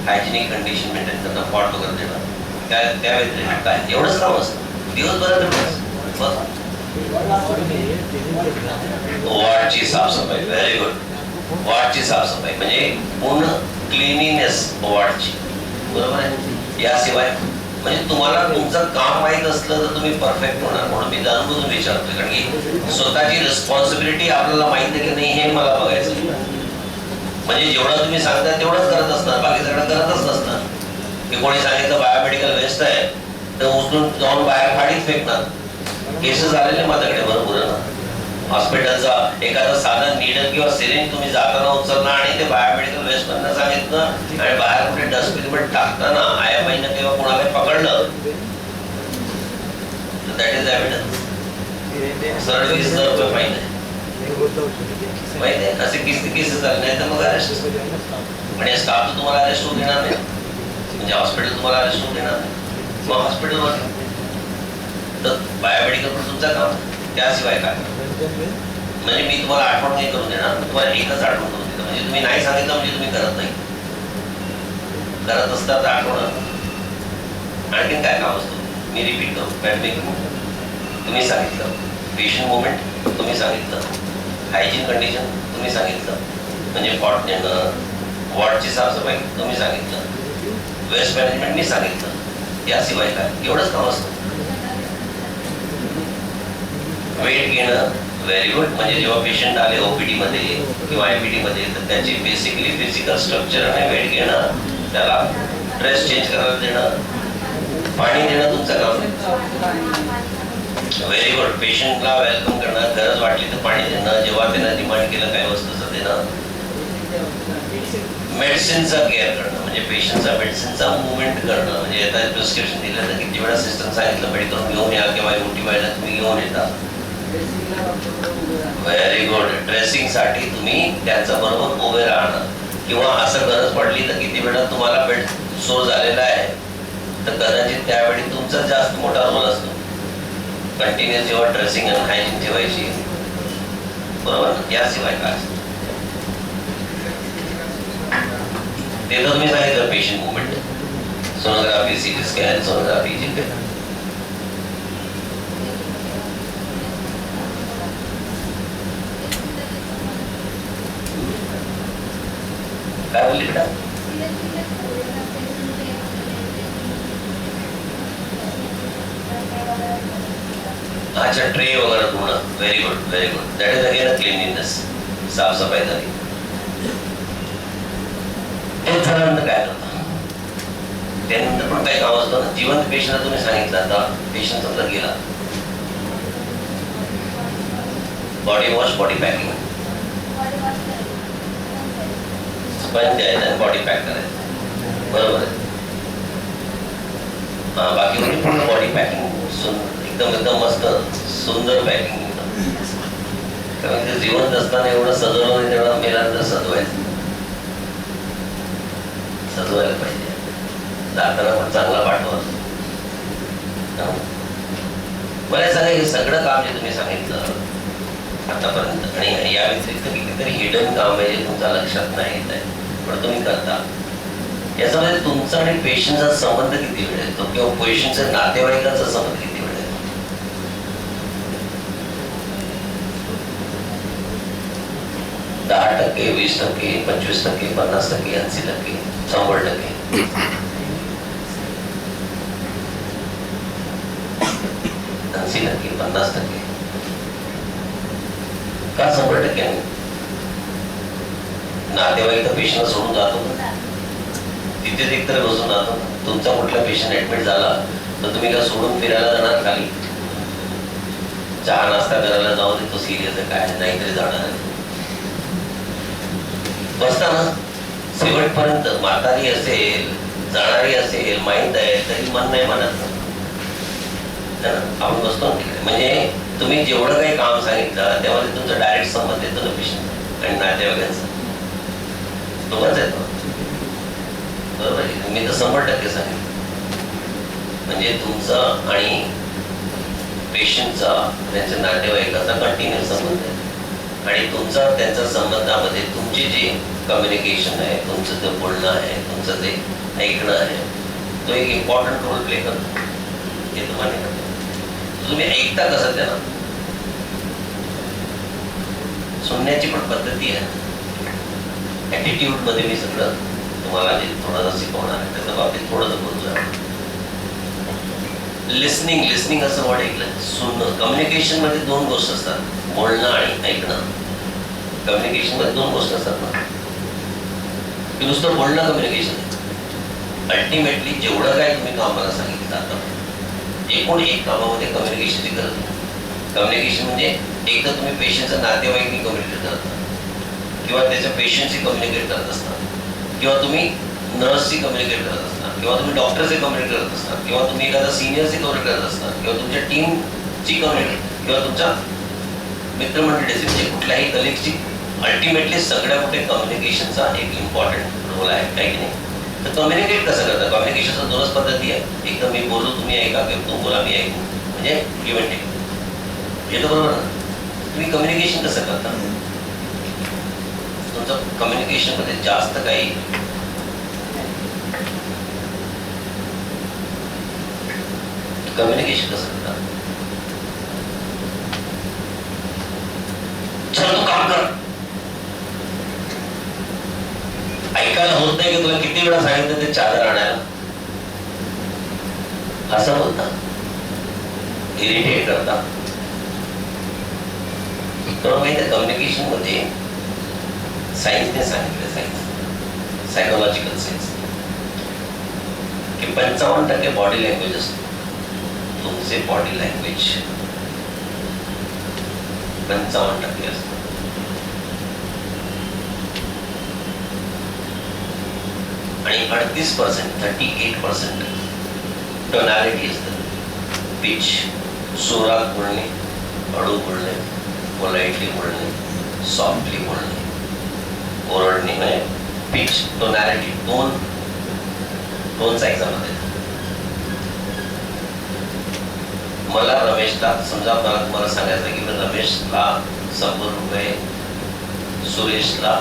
Hygienic condition maintain करणं, pot वगैरे देणं, त्या व्यतिरिक्त काय एवढंच काम असतं दिवसभरात. वॉर्डची साफसफाई, व्हेरी गुड. वॉर्डची साफसफाई म्हणजे पूर्ण क्लिनिनेस वॉर्डची, बरोबर आहे. याशिवाय म्हणजे तुम्हाला तुमचं काम माहीत असलं तर तुम्ही परफेक्ट होणार, म्हणून मी जाणून विचारतोय. कारण की स्वतःची रिस्पॉन्सिबिलिटी आपल्याला माहिती आहे की नाही हे मला बघायचं. म्हणजे जेवढं तुम्ही सांगता तेवढंच करत असणार, बाकी सगळं करतच नसणार. की कोणी सांगितलं बायोमेडिकल वेस्ट आहे तर उचलून जाऊन बाहेर फाडीत फेकणार. केसेस आलेले माझ्याकडे भरपूर आहे ना. हॉस्पिटलचा एखादा साधा नीडल किंवा सिरिंज तुम्ही जाताना उचलणार आणि ते बायोमेडिकल वेस्ट मधनं सांगितलं आणि बाहेर कुठे डस्टबिन मध्ये टाकताना आयाबाईनं किंवा कोणाला पकडलं तर दॅट इज एव्हिडन्स. सरळ 20,000 रुपये फाईन आहे. माहिती आहे असे किती केसेस झाले नाही तर मग अरेस्ट. म्हणजे स्टाफ तर तुम्हाला अरेस्ट होऊ देणार नाही, म्हणजे हॉस्पिटल तुम्हाला अरेस्ट होऊ देणार नाही. मग हॉस्पिटलवर तर बायोमेडिकल पण तुमचं काम. त्याशिवाय काय म्हणजे मी तुम्हाला आठवण नाही करून देणार, तुम्हाला एकच आठवण करून देतो. म्हणजे तुम्ही नाही सांगितलं म्हणजे तुम्ही करत नाही, करत असता तर आठवण. आणखीन काय काम असतं मी रिपीट करतो. पॅडमिक तुम्ही सांगितलं, पेशंट मुवमेंट तुम्ही सांगितलं, हायजीन कंडिशन तुम्ही सांगितलं, म्हणजे पॉट नेणं, वॉर्डची साफसफाई तुम्ही सांगितलं, वेस्ट मॅनेजमेंट मी सांगितलं. याशिवाय काय एवढंच काम असतं. वेट घेणं, व्हेरी गुड. म्हणजे जेव्हा पेशंट आले ओपीडी मध्ये किंवा आयपीडी मध्ये तर त्याची बेसिकली फिजिकल स्ट्रक्चर आणि वेट घेणं, त्याला ड्रेस चेंज करायला देणं, पाणी देणं तुमचं काम. Very good. पेशंटला वेलकम करणं, गरज वाटली तर पाणी देणं, जेव्हा त्यांना डिमांड केलं काही वस्तूचं देणं. मेडिसिनचा केअर करणं म्हणजे पेशंटचा मेडिसिनचा मुवमेंट करणं. म्हणजे आता प्रिस्क्रिप्शन दिलं तर किती वेळा सिस्टम सांगितलं मेडिकल घेऊन या किंवा मोठी व्हायला तुम्ही घेऊन येता. Very good. ड्रेसिंग साठी तुम्ही त्यांच्या बरोबर उभे राहणं किंवा असं गरज पडली तर किती वेळा तुम्हाला बेड सोर झालेला आहे तर कदाचित त्यावेळी तुमचा जास्त मोठा रोल असतो. कंटिन्युअस जेव्हा ड्रेसिंग आणि हायजीन ठेवायची, बरोबर. याशिवाय काय ते तर तुम्ही सांगितलं patient movement, sonography, CT scan, sonography जे काय बोलली बेटा. अच्छा ट्रे वगैरे धुणं. Very good, very good. That is again cleanliness. साफसफाई झाली. हे झाल्यानंतर काय करतं त्यानंतर पण काही काम असतं ना. जिवंत पेशंटला तुम्ही सांगितलं आता पेशंट समजा गेला, body wash, body packing, sponge द्यायचं आणि बॉडी पॅक करायचं, बरोबर आहे. बाकी म्हणजे पूर्ण बॉडी पॅकिंग एकदम एकदम मस्त सुंदर पॅकिंग. कारण ते जिवंत असताना एवढं सजवलं नाही तेवढं मेल्यानंतर सजवायचं, सजवायला पाहिजे. जाताना पण चांगला पाठवा. मला सांगा हे सगळं काम जे तुम्ही सांगितलं आतापर्यंत आणि या व्यतिरिक्त कितीतरी हिडन काम आहे जे तुमच्या लक्षात नाही येत आहे पण तुम्ही करता, याच्यामध्ये तुमचा आणि पेशंटचा संबंध किती वेळ येतो किंवा पेशंटच्या नातेवाईकांचा संबंध किती वेळ येतो? 10%, 20%, 25%, 50%, 80%, 100%. 80%, 50%. का 100%? नातेवाईक तर पेशंट सोडून जातो, तिथेच एकतर बसून राहतो. तुमचा कुठला पेशंट ऍडमिट झाला तर तुम्ही काय सोडून फिरायला जाणार खाली? चहा नाश्ता करायला जाऊ दे, तो सिरियस आहे काय नाहीतरी जाणार आहे. बसताना शेवटपर्यंत म्हातारी असेल, जाणारी असेल, माहीत आहे तरी मन नाही म्हणत. आपण बसतो ना तिकडे. म्हणजे तुम्ही जेवढं काही काम सांगितलं त्यामध्ये तुमचा डायरेक्ट संबंध येतो ना पेशंट आणि नातेवाईकांचा, दोघंच येतो, बरोबर आहे. मी तर 100% सांगितलं. म्हणजे तुमचं आणि पेशंटचा त्यांच्या नातेवाईकाचा कंटिन्युअस संबंध आहे. आणि तुमचा त्यांच्या संबंधामध्ये तुमचे जे कम्युनिकेशन आहे, तुमचं जे बोलणं आहे, तुमचं जे ऐकणं आहे, तो एक इम्पॉर्टंट रोल प्ले करतो. हे तुम्हाला करतो. तुम्ही ऐकता कसं त्याला? सुनण्याची पण पद्धती आहे. ॲटिट्यूड मध्ये मी सगळं तुम्हाला जे थोडंसं शिकवणार आहे त्याच्या बाबतीत थोडंसं बोलतोय. लिसनिंग असं वर्ड ऐकलं. सुनणं. कम्युनिकेशन मध्ये दोन गोष्टी असतात, बोलणं आणि ऐकणं. कम्युनिकेशन मध्ये दोन गोष्टी असतात ना, की नुसतं बोलणं कम्युनिकेशन. अल्टिमेटली जेवढं काय तुम्ही कामाला सांगितलं आता एकूण एक कामामध्ये कम्युनिकेशनची गरज आहे. कम्युनिकेशन म्हणजे एक तर तुम्ही पेशंटच्या नातेवाईकनी कम्युनिकेट करता किंवा त्याच्या पेशंटशी कम्युनिकेट करत असतात किंवा तुम्ही नर्सशी कम्युनिकेट करत असतात किंवा तुम्ही डॉक्टरशी कम्युनिकेट करत असतात किंवा तुम्ही एखादा सिनियरशी कम्युनिकेट करत असतात किंवा तुमच्या टीमची कम्युनिकेट किंवा तुमच्या मित्रमंडळीची म्हणजे कुठल्याही कलिगची. अल्टिमेटली सगळ्या कुठे कम्युनिकेशनचा एक इम्पॉर्टंट रोल आहे, काही की नाही. तर कम्युनिकेट कसं करता? कम्युनिकेशनचा दोनच पद्धती आहे. एक तर मी बोललो तुम्ही ऐका किंवा तुम्ही बोला मी ऐकू, म्हणजे गिव्ह अँड टेक. हे तर बरोबर ना? तुम्ही कम्युनिकेशन कसं करता? तुमचं कम्युनिकेशन मध्ये जास्त काही कम्युनिकेशन कसं करता? चल तू काम कर. ऐकायला होत नाही की तुला किती वेळा सांगितलं ते चादर आणायला? असं बोलता, इरिटेट करता. तर माहिती कम्युनिकेशन मध्ये सायन्सने सांगितलं, सायन्स सायकोलॉजिकल सायन्स, की 55% बॉडी लँग्वेज असतो. तुमचे बॉडी लँग्वेज 55% असतो. आणि 38% टोनॅलिटी असतं. पिच, जोरात बोलणे, हळू बोलणे, पोलाइटली बोलणे, सॉफ्टली बोलणे, ओरडणे, म्हणजे पिच, टोनॅलिटी, टोनचा एक्झाम मध्ये. मला रमेशला समजा मला तुम्हाला सांगायचं की मी रमेशला 100 रुपये सुरेशला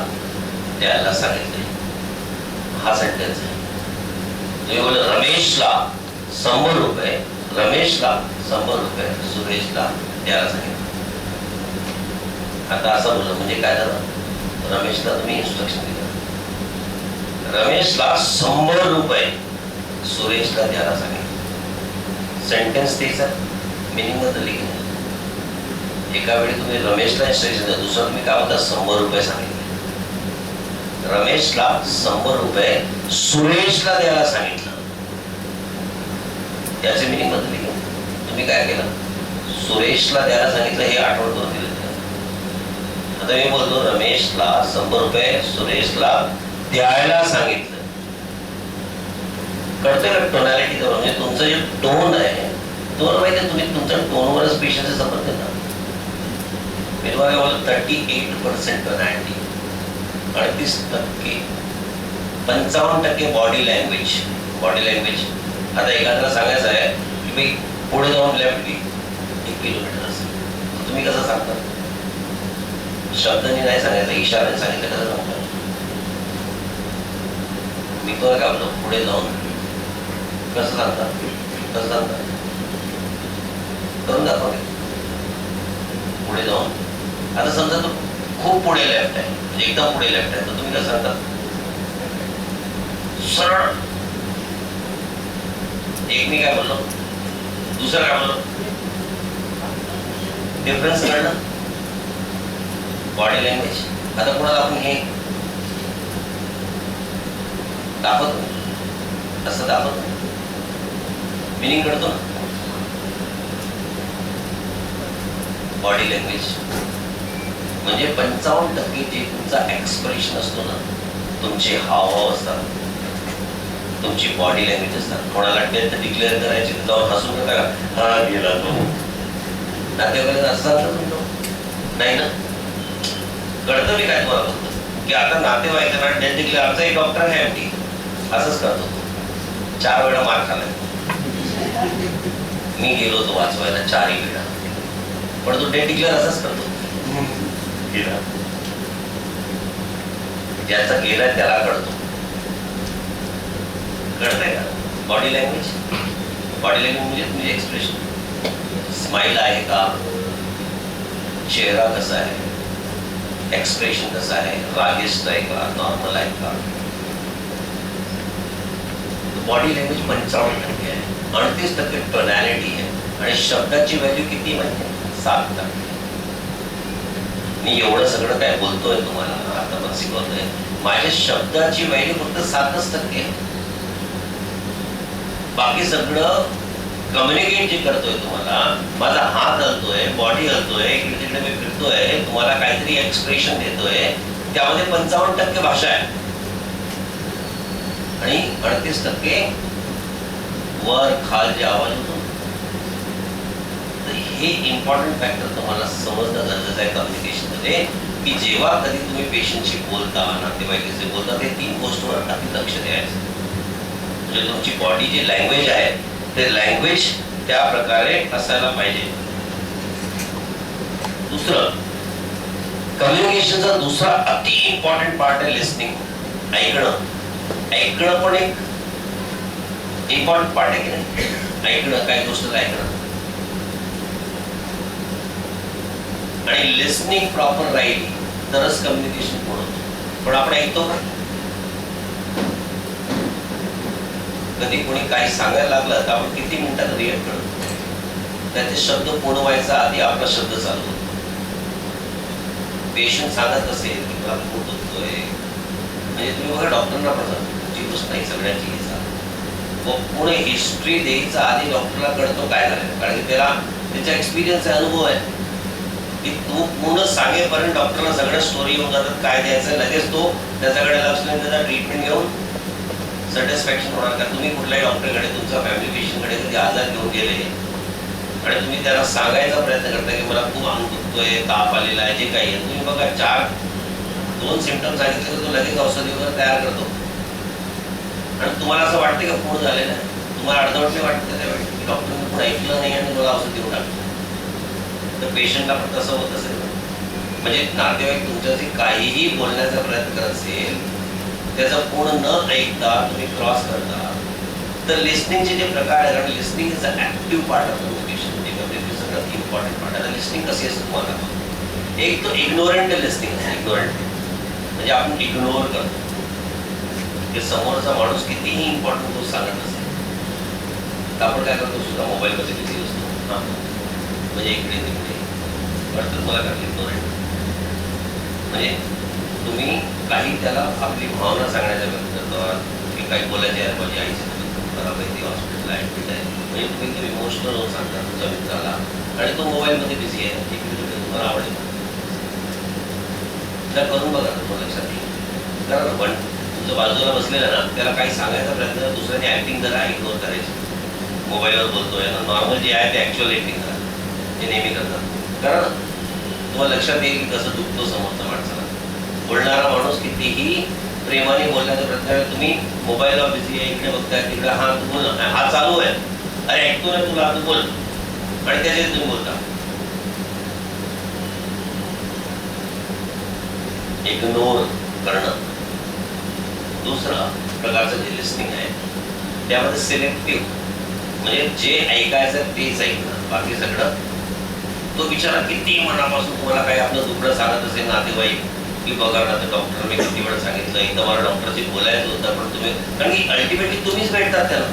द्यायला सांगितले. हा सेंटेन्स आहे. तुम्ही बोल रमेशला 100 रुपये, रमेशला 100 रुपये सुरेशला द्यायला सांगितलं. आता असं बोललं म्हणजे काय झालं? रमेशला तुम्ही इन्स्ट्रक्शन दिलं, रमेशला 100 रुपये सुरेशला द्यायला सांगितलं. सेंटेन्स तेच आहे, मिनिंग बदलली की नाही? एका वेळी तुम्ही रमेशला इन्स्ट्रक्शन द्या, दुसरं तुम्ही काय होता 100 रुपये सांगितले. रमेशला 100 रुपये सुरेशला द्यायला सांगितलं. याचे मिनिंग बदलली की तुम्ही काय केलं? सुरेशला द्यायला सांगितलं हे आठवण करून दिलं. आता मी बोलतो रमेशला 100 रुपये सुरेशला द्यायला सांगितलं. कळतंय का टोनॅलिटी? म्हणजे तुमचं जे टोन आहे तुम्हाला माहिती आहे, तुम्ही तुमच्या टोनवरच पेशंटचे संबंध देता. मी तुम्हाला बोलतो 38% टोनॅलिटी, 38%, 55% बॉडी लँग्वेज. बॉडी लँग्वेज आता एखाद्याला सांगायचं आहे की मी पुढे जाऊन लेफ्ट घे 1 किलोमीटर असेल, तुम्ही कसं सांगता? शब्दांनी नाही सांगायचं, इशाऱ्याने सांगितलं कसं सांगता? मी तुला काय बोलतो पुढे जाऊन कसं सांगता? कसं सांगता? करून दाखवा. पुढे जाऊन. आता समजा तू खूप पुढे लेफ्ट आहे, म्हणजे एकदम पुढे लेफ्ट आहे, तर तुम्ही कसं सांगता? सरळ. एक मी काय बोललो, दुसरं काय बोललो, डिफरन्स कळलं? Body language. आता कोणाला आपण हे दाखवतो, असं दाखवतो, मिनिंग कळतो ना? बॉडी लँग्वेज म्हणजे 55% जे तुमचा एक्सप्रेशन असतो ना, तुमचे हावभाव असतात, तुमची बॉडी लँग्वेज असतात. कोणाला डेथ डिक्लेअर करायची तर जाऊन हसून नका, हा गेला तो. नातेवाईकांना असं म्हणतो नाही ना? कळतं मी काय तुम्हाला बोलतो की आता नातेवाईकांना डेथ डिक्लेअर, आमचा एक डॉक्टर आहे एमडी, असंच करतो. 4 वेळा मार खाल्लाय, मी गेलो होतो वाचवायला 4 वेळा, पण तो डेथ डिक्लेअर असंच करतो. गेला, ज्याचा गेला त्याला कळतो. कळतंय का? बॉडी लँग्वेज, बॉडी लँग्वेज म्हणजे तुझे एक्सप्रेशन. स्माइल आहे का, चेहरा कसा आहे, एक्सप्रेशन कसं आहे, रागिष्ट आहे का, नॉर्मल आहे का. बॉडी लँग्वेज 55% आहे, 38% टोनॅलिटी आहे. आणि शब्दाची व्हॅल्यू किती माहिती आहे? 7%. मी एवढं सगळं काय बोलतोय तुम्हाला, आता पण शिकवतोय, माझ्या शब्दाची व्हॅल्यू फक्त 7% आहे. बाकी सगळं कम्युनिकेट जे करतोय तुम्हाला, माझा हात हलतोय, बॉडी हलतोय, इकडे तिकडे मी फिरतोय, तुम्हाला काहीतरी एक्सप्रेशन देतोय, त्यामध्ये 55% भाषा आहे आणि 38% वर खाल जे आवाज होतो. तर हे इम्पॉर्टंट फॅक्टर तुम्हाला समजणं गरजेचं आहे कम्युनिकेशन मध्ये, की जेव्हा कधी तुम्ही पेशंटशी बोलता, नातेवाईकाशी बोलता, ते 3 गोष्टींवर अति लक्ष द्यायचं. म्हणजे तुमची बॉडी जी लँग्वेज आहे ते लँग्वेज त्या प्रकारे असायला पाहिजे. दुसरं, कम्युनिकेशनचा दुसरा अति इम्पॉर्टंट पार्ट आहे लिस्निंग. ऐकणं. ऐकणं पण एक इम्पॉर्टंट पार्ट आहे की नाही? ऐकणं, काही गोष्ट ऐकणं. आणि लिस्निंग प्रॉपर राहील तरच कम्युनिकेशन पूर्ण होतं. पण आपण ऐकतो का? कधी कोणी काही सांगायला लागलं तर आपण किती मिनिटात रिएक्ट करतो? त्याचे शब्द पूर्ण व्हायचा आधी आपला शब्द चालू होतो. पेशंट सांगत असेल की मला पोट दुखतोय, म्हणजे तुम्ही बघा डॉक्टरना पण तुमची गोष्ट नाही, सगळ्यांची घ्यायचा व पुढे हिस्ट्री द्यायचा आधी डॉक्टरला कळतो काय झालं, कारण की त्याला त्याचा एक्सपिरियन्स आहे, अनुभव आहे, की तू पूर्ण सांगेपर्यंत डॉक्टरला सगळ्या स्टोरी येऊन जातात काय द्यायचं. लगेच तो त्याच्याकडे लक्ष नाही, त्याचा ट्रीटमेंट घेऊन सॅटिस्फॅक्शन होणार का? तुम्ही कुठल्याही डॉक्टरकडे, तुमच्या फॅमिली पेशंटकडे कधी आजार घेऊन गेले आणि तुम्ही त्याला सांगायचा प्रयत्न करता की मला खूप अंग दुखतोय, ताप आलेला आहे, जे काही आहे, तुम्ही बघा 2 सिम्पटम सांगितले तर तो लगेच औषधी वगैरे तयार करतो. आणि तुम्हाला असं वाटतं का पूर्ण झालेलं आहे? तुम्हाला अर्धवट नाही वाटतं त्यावेळी की डॉक्टरने पुढे ऐकलं नाही आणि मला औषध देऊन टाकलं. तर पेशंटला पण तसं होत असेल. म्हणजे नातेवाईक तुमच्याशी काहीही बोलण्याचा प्रयत्न करत असेल, त्याचा पूर्ण न ऐकता तुम्ही क्रॉस करता. तर लिस्निंगचे जे प्रकार आहेत, कारण listening is a active part of communication, सगळ्यात इम्पॉर्टंट पार्ट आहे. लिस्निंग कशी असते तुम्हाला? एक तो इग्नोरंट लिस्निंग आहे. इग्नोरंट म्हणजे आपण इग्नोर करतो की समोरचा माणूस कितीही इम्पॉर्टंट गोष्ट सांगत असेल तर आपण काय करतो, सुद्धा मोबाईलमध्ये बिझी असतो. म्हणजे इकडे तिकडे वाटतं मला काय इग्नोरंट म्हणजे तुम्ही काही त्याला आपली भावना सांगण्याचा प्रयत्न करतात की काही बोलायचे आहे, माझी आईची तब्येत खराब आहे, ती हॉस्पिटलला ॲडमिट आहे, म्हणजे तुम्ही ते इमोशनल होऊन सांगता तुमच्या मित्राला आणि तो मोबाईलमध्ये बिझी आहे. इकडे तुम्हाला आवडेल त्या करून बघा, तुम्हाला लक्षात येईल. कारण पण तुमच्या बाजूला बसलेला ना, त्याला काही सांगायचा प्रयत्न, दुसऱ्याने ॲक्टिंग करा, इग्नोर करायची. मोबाईलवर बोलतोय ना, नॉर्मल जे आहे ते ॲक्च्युअल ॲक्टिंग करा, जे नेहमी करतात. कारण तुम्हाला लक्षात येईल की कसं दुखतो समोरचा माणसाला. बोलणारा माणूस कितीही प्रेमाने बोलण्याचा प्रयत्न, तुम्ही मोबाईलवर बिझी आहे, इकडे बघताय, तिकडे हा तू बोल, हा चालू आहे, अरे ऐकतो ना तुला, तू बोल, आणि त्याच्यात तुम्ही बोलता. इग्नोर करणं. दुसरा प्रकारचं जे लिस्निंग आहे त्यामध्ये सिलेक्टिव्ह, म्हणजे जे ऐकायचं तेच ऐकणं, बाकी सगळं तो बिचारा किती मनापासून तुम्हाला काही आपलं दुखणं सांगत असेल नातेवाईक की बघा ना, तर डॉक्टर मी किती वेळ सांगितलं, एकदा मला डॉक्टरशी बोलायचं होतं, पण तुम्ही, कारण की अल्टिमेटली तुम्हीच भेटतात त्याला.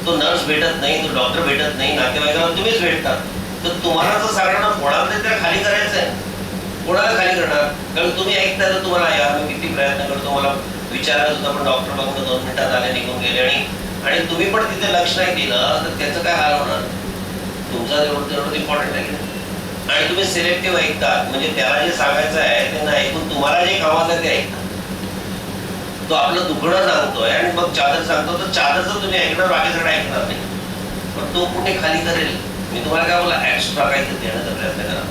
तो नर्स भेटत नाही, तो डॉक्टर भेटत नाही, नातेवाईकाला तुम्हीच भेटतात. तर तुम्हाला जर सांगणं कोणाला तरी त्याला खाली करायचं आहे, कोणाला खाली करणार? कारण तुम्ही ऐकता तर तुम्हाला यार मी किती प्रयत्न करतो, मला विचारायचं होतं, पण डॉक्टर बघून 2 मिनिटात आले, निघून गेले, आणि तुम्ही पण तिथे लक्ष नाही दिलं तर त्याचं काय हाल होणार? तुमचा तेवढं इम्पॉर्टंट आहे की नाही? आणि तुम्ही सिलेक्टिव्ह ऐकतात, म्हणजे त्याला जे सांगायचं आहे ते नाही ऐकून तुम्हाला जे कामाचं ते ऐकतात. तो आपलं दुखणं सांगतोय आणि मग चादर सांगतो, तर चादरचं तुम्ही ऐकणार, बाकी सगळं ऐकणार नाही. पण तो कुठे खाली करेल? मी तुम्हाला काय बोला, एक्स्ट्रा काहीतरी देण्याचा प्रयत्न करा.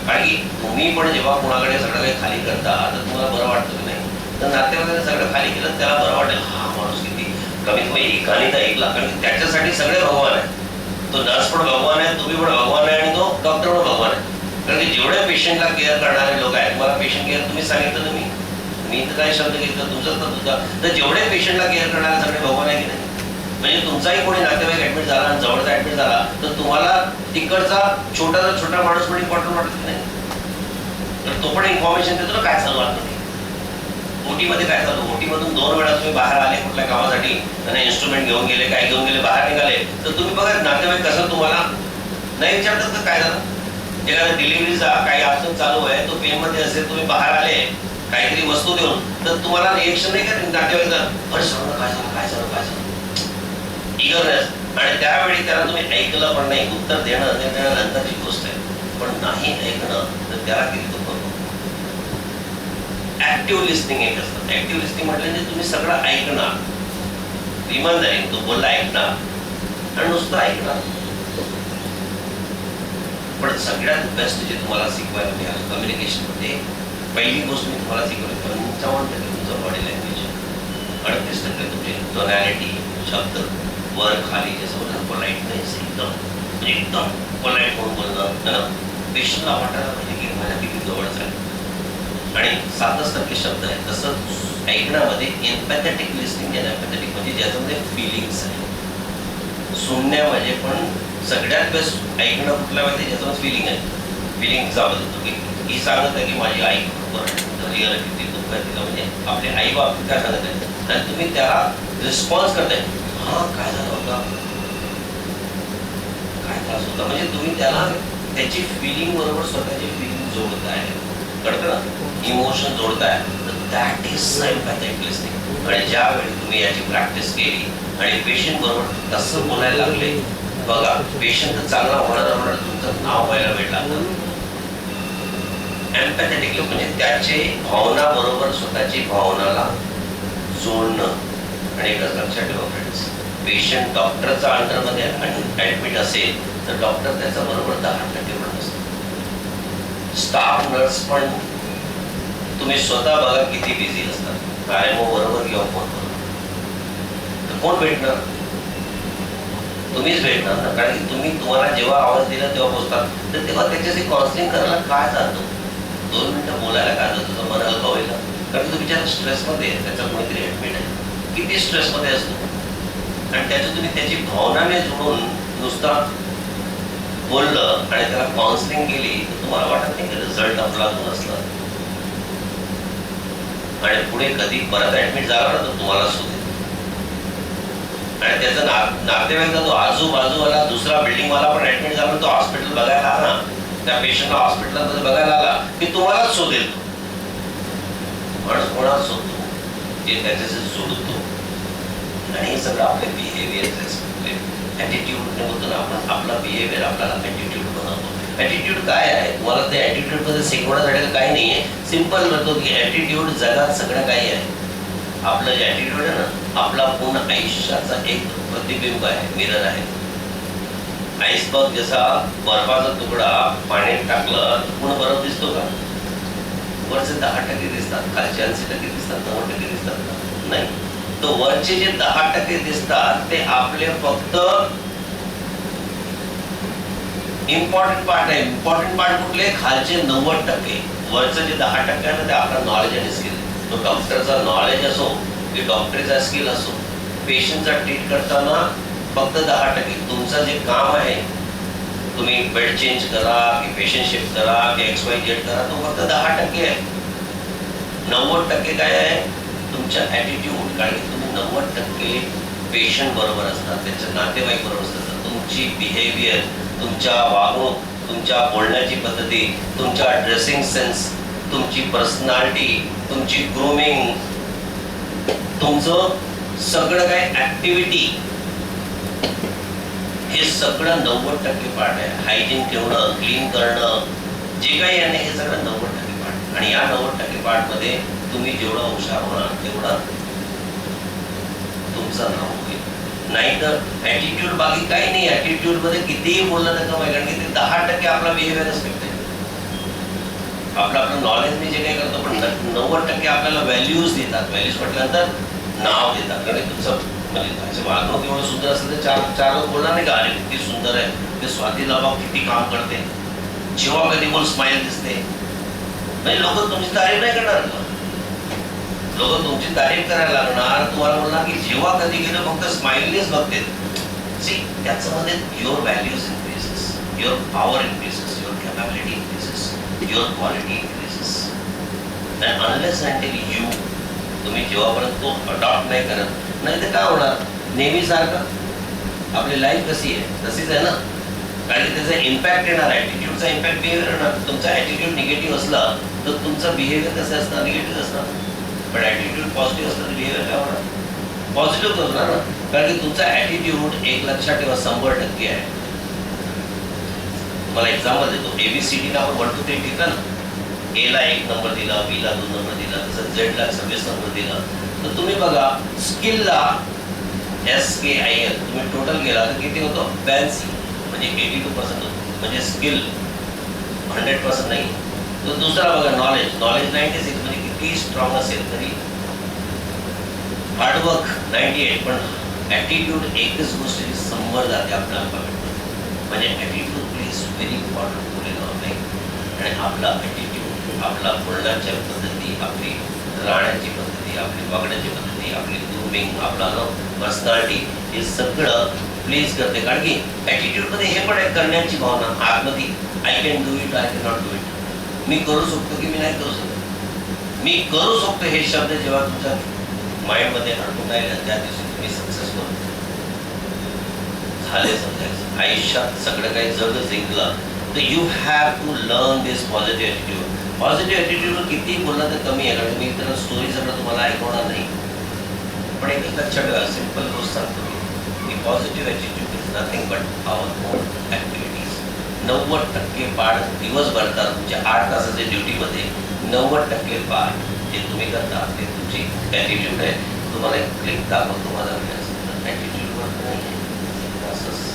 कारण की तुम्ही पण जेव्हा कोणाकडे सगळं काही खाली करता तर तुम्हाला बरं वाटतं की नाही? तर नातेवाईकाने सगळं खाली केलं त्याला बरं वाटेल, हा माणूस किती कमीत कमी एकाने तर ऐकला, कारण त्याच्यासाठी सगळे भगवान आहे. तो नर्स पण भगवान आहे, तुम्ही पण भगवान आहे, आणि तो डॉक्टर पण भगवान आहे. कारण कारण की जेवढ्या पेशंटला केअर करणारे लोक आहेत, मला पेशंट केअर तुम्ही सांगितलं ना, मी तर काय शब्द घेतलं तुमचाच तर होता, तर जेवढे पेशंटला केअर करणारे सगळे भगवान आहे की नाही. म्हणजे तुमचाही कोणी नातेवाईक ऍडमिट झाला आणि जवळचा ऍडमिट झाला तर तुम्हाला तिकडचा छोटा माणूस पण इम्पॉर्टंट वाटत की नाही. तर तो पण इन्फॉर्मेशन देतो ना काय चालू आहे. ओटी मध्ये काय चालू, ओटी मधून 2 वेळा तुम्ही बाहेर आले कुठल्या कामासाठी आणि इन्स्ट्रुमेंट घेऊन गेले, काय घेऊन गेले, बाहेर निघाले, तर तुम्ही बघा नातेवाईक कसं तुम्हाला नाही विचारतात तर काय झालं. एखाद्या डिलिव्हरीचा काही ऑप्शन चालू आहे, तो पेन मध्ये असेल, तुम्ही बाहेर आले काहीतरी वस्तू देऊन, तर तुम्हाला रिएक्शन नाही का नातेवाईक अरे सांग काय झालं इगरनेस. आणि त्यावेळी त्याला तुम्ही ऐकलं पण नाही, उत्तर देणं नंतरची गोष्ट आहे, पण नाही ऐकणं तर त्याला किती दुःख होतं. ऍक्टिव्ह लिस्निंग एक असतं. ऍक्टिव्ह लिस्निंग म्हटलं तुम्ही सगळं ऐकणार, इमानदारी तो बोलला ऐकणार आणि नुसतं ऐकणार. पण सगळ्यात बेस्ट जे तुम्हाला शिकवायला मिळालं कम्युनिकेशन मध्ये, पहिली गोष्ट मी तुम्हाला शिकवली 55% तुमचं बॉडी लँग्वेज, 38% तुमची टोनॅलिटी, शब्द वर खाली जे समजा पोलाइटनेस, एकदम पोलाइट म्हणून बोलणं, पेशंटला वाटायला पाहिजे की माझ्यापैकी जवळच आहे. आणि 7% शब्द आहेत. तसं ऐकण्यामध्ये एम्पॅथेटिक लिस्निंग, एम्पॅथेटिक म्हणजे ज्याच्यामध्ये फिलिंग्स आहे. सुनण्यामध्ये पण सगळ्यात बेस्ट ऐकणं कुठल्या माहिती ज्याच्यामध्ये फिलिंग आहे. फिलिंगचा बदलतो की ही सांगत आहे की माझी आई बरोबर रिअलिटी दुःख आहे तिला, म्हणजे आपले आई बाप काय सांगत आहे आणि तुम्ही त्याला रिस्पॉन्स करताय, हा काय झालं होता, काय त्रास होता, म्हणजे तुम्ही त्याला त्याची फिलिंग बरोबर स्वतःची फिलिंग जोडताय, कळतं ना, इमोशन जोडताय, तर दॅट इज एम्पॅथेटिक लिस्निंग. आणि ज्यावेळी तुम्ही याची प्रॅक्टिस केली आणि पेशंट बरोबर कसं बोलायला लागले, बघा पेशंट तर चांगला होणार तुमचं नाव व्हायला भेटला. एम्पॅथेटिक म्हणजे त्याचे भावना बरोबर स्वतःची भावनाला जोडणं. आणि एकच लक्षात ठेवा फ्रेंड्स, पेशंट डॉक्टरचा अंडरमध्ये ऍडमिट असेल तर डॉक्टर त्याचा बरोबर 10% पण असतो. स्टाफ नर्स पण तुम्ही स्वतः बघा किती बिझी असतात, आयएमओ बरोबर किंवा फोन बरोबर, तर कोण भेटणार, तुम्हीच भेटणार ना. कारण की तुम्हाला जेव्हा आवाज दिला तेव्हा पोहोचतात, तर तेव्हा त्याच्याशी काउन्सिलिंग करायला काय जातो, 2 मिनिटं बोलायला काय जातो, तुझं मन हलका होईल. कारण की तो बिचारा स्ट्रेसमध्ये आहे, त्याचा कोणीतरी ऍडमिट आहे, किती स्ट्रेसमध्ये असतो, आणि त्याच्यात तुम्ही त्याची भावनाने जोडून नुसता बोललं आणि त्याला काउन्सिलिंग केली तर तुम्हाला वाटत नाही की रिझल्ट आपला तो असला. आणि पुढे कधी परत ऍडमिट झाला ना तर तुम्हाला सुद्धा, आणि त्याचा नातेवाईक तो आजूबाजूवाला दुसरा बिल्डिंगवाला पण ऍडमिट झाला, तो हॉस्पिटल बघायला आला, त्या पेशंटला हॉस्पिटलमध्ये बघायला आला की तुम्हालाच शोधेल. माणूस कोणाला शोधतो, जे त्याच्याशी जोडतो. आणि हे सगळं आपले बिहेवियर ॲटिट्यूड बोलतो ना आपण, आपला बिहेवियर आपल्याला ॲटिट्यूड बनवतो. ॲटिट्यूड काय आहे तुम्हाला ते ॲटिट्यूड मध्ये शिकवण्यासाठी काही नाही आहे. सिम्पल म्हणतो की ॲटिट्यूड जगात सगळं काही आहे. आपलं जे ॲटिट्यूड आहे ना, आपला पूर्ण आयुष्याचा एक प्रतिबिंब आहे, मिरर आहे. आईसबर्ग जसा बर्फाचा तुकडा पाण्यात टाकलं तर पूर्ण बर्फ दिसतो का, वरचे 10% दिसतात, खालचे 80% दिसतात, 90% दिसतात नाही. तो वरचे जे 10% दिसतात ते आपले फक्त इम्पॉर्टंट पार्ट आहे. इम्पॉर्टंट पार्ट कुठले, खालचे 90%. वरचं जे 10% आहे ना ते आपला नॉलेज आणि स्किल. तो डॉक्टरचा नॉलेज असो की डॉक्टरचा स्किल असो, पेशंटचा ट्रीट करताना फक्त 10%. तुमचं जे काम आहे, तुम्ही बेड चेंज करा की पेशंट शिफ्ट करा की XYZ करा, तो फक्त 10% आहे. 90% काय आहे तुमच्या ॲटिट्यूड. कारण की तुम्ही 90% पेशंट बरोबर असतात, त्यांच्या नातेवाईक बरोबर असतात. तुमची बिहेवियर, तुमच्या वागणूक, तुमच्या बोलण्याची पद्धती, तुमच्या ड्रेसिंग सेन्स, तुमची पर्सनॅलिटी, तुमची ग्रूमिंग, तुमचं सगळं काय ॲक्टिव्हिटी, हे सगळं 90% पार्ट आहे. हायजीन ठेवणं, क्लीन करणं, जे काही आहे हे सगळं 90% पार्ट. आणि या 90% पार्टमध्ये तुम्ही जेवढा हुशार होणार तेवढा तुमचं नाव होईल. नाहीतर ॲटिट्यूड बाकी काही नाही. ॲटिट्यूड मध्ये कितीही बोललं तर कमाई, कारण की ते 10% आपला बिहेवियर असते. आपलं नॉलेजने जे काही करतो, पण 90% आपल्याला व्हॅल्यूज देतात. व्हॅल्यूज म्हटल्यानंतर नाव देतात. कारण तुमचं म्हणजे वागणूक एवढं सुंदर असेल तर चार लोक बोलणार नाही का, अरे किती सुंदर आहे, ते स्वाती लाभा किती काम करते. जेव्हा कधी बोल स्माइल दिसते, म्हणजे लोक तुमची तारीफ नाही करणार का? लोक तुमची तारीफ करायला लागणार, तुम्हाला बोलणार की जेव्हा कधी गेलं फक्त स्माइलनेच बघते. सी, त्याच्यामध्ये your values increases, your power increases, your capability increases, your quality increases. And unless until you, तुम्ही जेव्हापर्यंत तो अडॉप्ट नाही करत, नाही तर काय होणार? नेहमी सारखं आपली लाईफ कशी आहे तशीच आहे ना. कारण की त्याचा इम्पॅक्ट येणार, ॲटिट्यूडचा इम्पॅक्ट बिहेवियर येणार. तुमचा ॲटिट्यूड निगेटिव्ह असला तर तुमचा बिहेवियर कसं असणार? निगेटिव्ह असणार. पण ॲटिट्यूड पॉझिटिव्ह असलं तर बिहेवियर काय होणार? पॉझिटिव्ह असणार ना. कारण की तुमचा ॲटिट्यूड, एक लक्षात ठेवा, 100% आहे. तुम्हाला एक्झाम्पल देतो. ABCD ला आपण 1 to 3 ठिकाण, A ला 1 नंबर दिला, B ला 2 नंबर दिला, तसं Z ला 26 नंबर दिला. तर तुम्ही बघा, स्किलला SKIL तुम्ही टोटल गेला तर किती होतो? फॅन्सी म्हणजे 82% होतो. म्हणजे स्किल 100% नाही. तो दुसरा बघा, नॉलेज 96 म्हणजे किती स्ट्रॉंग असेल तरी. हार्डवर्क 98, पण ॲटिट्यूड एकच गोष्टी 100 जाते आपल्याला बघा. म्हणजे attitude plays very important role in our life. आणि आपला ॲटिट्यूड, आपला बोलण्याच्या पद्धती, आपली राहण्याची पद्धती, आपली वागण्याची पद्धती, आपली ग्रूमिंग, आपला पर्सनॅलिटी, हे सगळं प्लेस करते. कारण की ॲटिट्यूडमध्ये हे पण आहे, करण्याची भावना आतमध्ये. I can do it, I can not do it. मी करू शकतो की मी नाही करू शकतो. मी करू शकतो हे शब्द जेव्हा तुमच्या माइंडमध्ये अडकून राहिले, त्या दिवशी तुम्ही सक्सेसफुल झाले समजायचं. आयुष्यात सगळं काही जग जिंकलं तर you have to learn this positive attitude. Positive ॲटिट्यूडवर किती बोलला तर कमी आहे. कारण मी तर स्टोरी सगळं तुम्हाला ऐकवणार नाही. पण एक लक्षात ठेवा, सिम्पल गोष्ट सांगतो की positive attitude is nothing but our own activities. 90% part दिवसभरतात तुमच्या 8 तासाच्या ड्युटीमध्ये 90% पार्ट जे तुम्ही करता ते तुमची ॲटिट्यूड आहे. तुम्हाला एक क्लिक दाखवतो माझा ॲटिट्यूडवर नाही आहे. असंच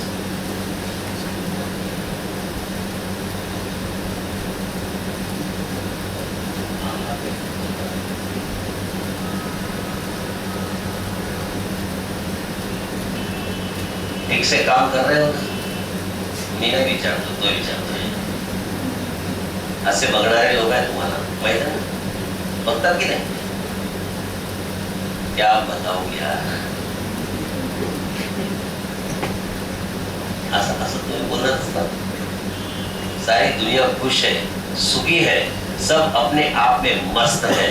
ठीक से काम कर रहे हो ना? मी नाही विचारतो, तो विचारतोय. असे बघणारे लोक आहेत तुम्हाला माहित आहे ना? बघतात की नाही? क्या बताओ यार. असं असं तुम्ही बोलत असतात. सारी दुनिया खुश है, सुखी है, सब अपने आप में मस्त है.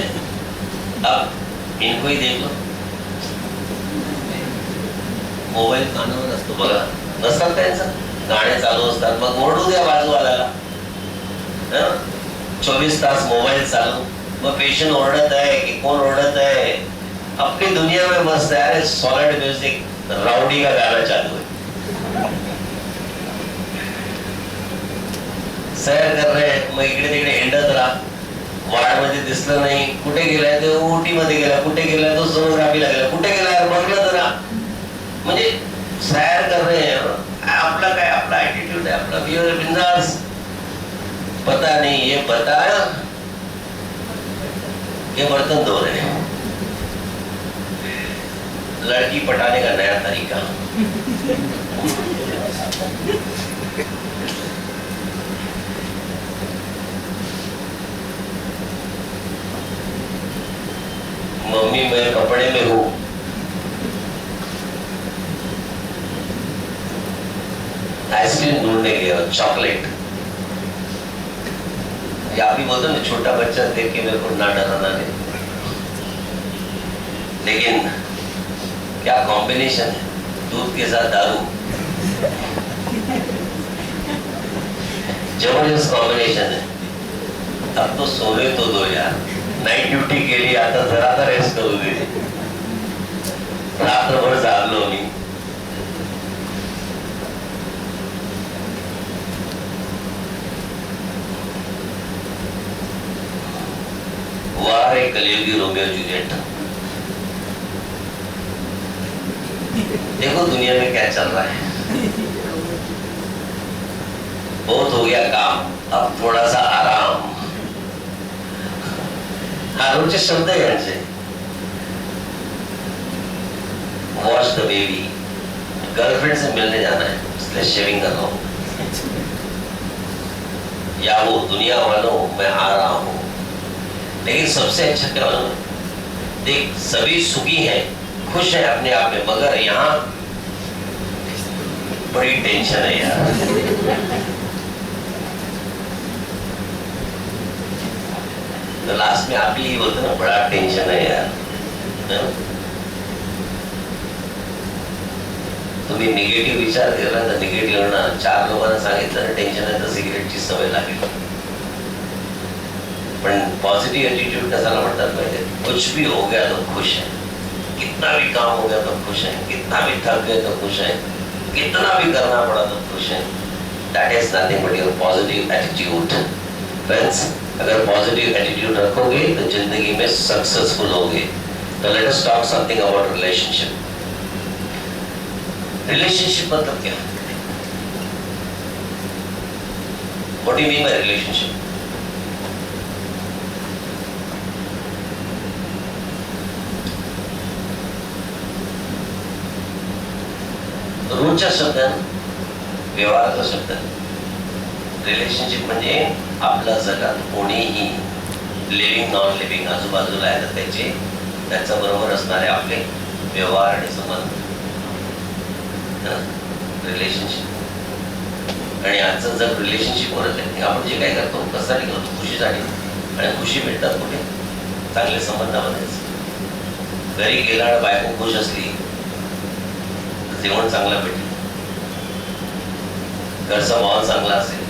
अब इनको ही देख लो. मोबाईल कानावर असतो बघा, नसतात त्यांचं, गाणे चालू असतात. मग ओरडू द्या बाजूवाल्याला. 24 तास मोबाईल चालू, मग पेशंट ओरडत आहे की कोण ओरडत आहे? अपनी दुनिया में मस्त है. अरे सॉलिड म्यूजिक, राउडी का गाना चालू है. सैर कर रहे मग इकडे तिकडे हिंडत राहा. वार्डमध्ये दिसलं नाही, कुठे गेलाय? ते ओटी मध्ये गेला. कुठे गेलाय? तो सोनोग्राफीला गेला. कुठे गेलाय? बघलं जरा. म्हणजे सैर कर रहे हैं. आपला काय, आपला ॲटिट्यूड आहे, आपला बिहेवियर बिंदास. पता नहीं ये बताया, ये बर्तन धो रहे हैं. लड़की पटाने का नया तरीका. मम्मी मैं कपड़े में हूँ. आइसक्रीम ढूंढने गया, चॉकलेट. या भी बोलते ना, छोटा बच्चा देख के मेरे को ना डराना नहीं. लेकिन क्या कॉम्बिनेशन है, दूध के साथ दारू. जबरदस्त कॉम्बिनेशन है. अब तो सोने तो दो यार. नाइट ड्यूटी के लिए आता, जरा तर रेस्ट करू दे. रात्रभर जागलो मी. वाह रे कलयुगी रोमियो जूलियट. देखो दुनिया में क्या चल रहा है. बहुत हो गया काम, अब थोड़ा सा आराम. हा रोजचे शब्द आहे यांचे. Watch the baby. गर्लफ्रेंड से मिलने जाना है, इसलिए शेविंग कर रहा हूं. या वो दुनिया वालों मैं आ रहा हूं, लेकिन सबसे अच्छा क्या मालूम, देख सभी सुखी हैं, खुश हैं अपने आप में, मगर यहाँ बड़ी टेंशन है यार। तो लास्ट में आप ही बोलते ना, बड़ा टेंशन है यार, है ना? तुम्ही निगेटिव्ह विचार केला तर निगेटिव्ह होणार. 4 लोकांना सांगितलं टेन्शन आहे तर सिगरेटची सवय लागेल. पण पॉझिटिव्ह एटीट्यूड कशाला म्हणतात माहिती, कुछ भी हो गया तो खुश है, कितना भी काम हो गया तो खुश है, कितना भी थक गए तो खुश है, कितना भी करना पड़ा तो खुश है. That is nothing but your positive attitude. Friends, अगर पॉजिटिव एटीट्यूड रखोगे तो जिंदगी में सक्सेसफुल होगे. तो let us talk something about relationship. Relationship मतलब क्या? What do you mean by relationship? रोजच्या शब्दात, व्यवहाराचा शब्द, रिलेशनशिप म्हणजे आपल्या जगात कोणीही लिव्हिंग नॉन लिव्हिंग आजूबाजूला आहे तर त्याच्या बरोबर असणारे आपले व्यवहार आणि संबंध, रिलेशनशिप. आणि आजचं जग रिलेशनशिपवरच आहे. आपण जे काय करतो कशासाठी करतो? खुशीसाठी. आणि खुशी भेटतात कुठे? चांगले संबंधामध्येच. घरी गेल्यावर बायको खुश असली, जेवण चांगलं भेटेल, घरचा माहोल चांगला असेल,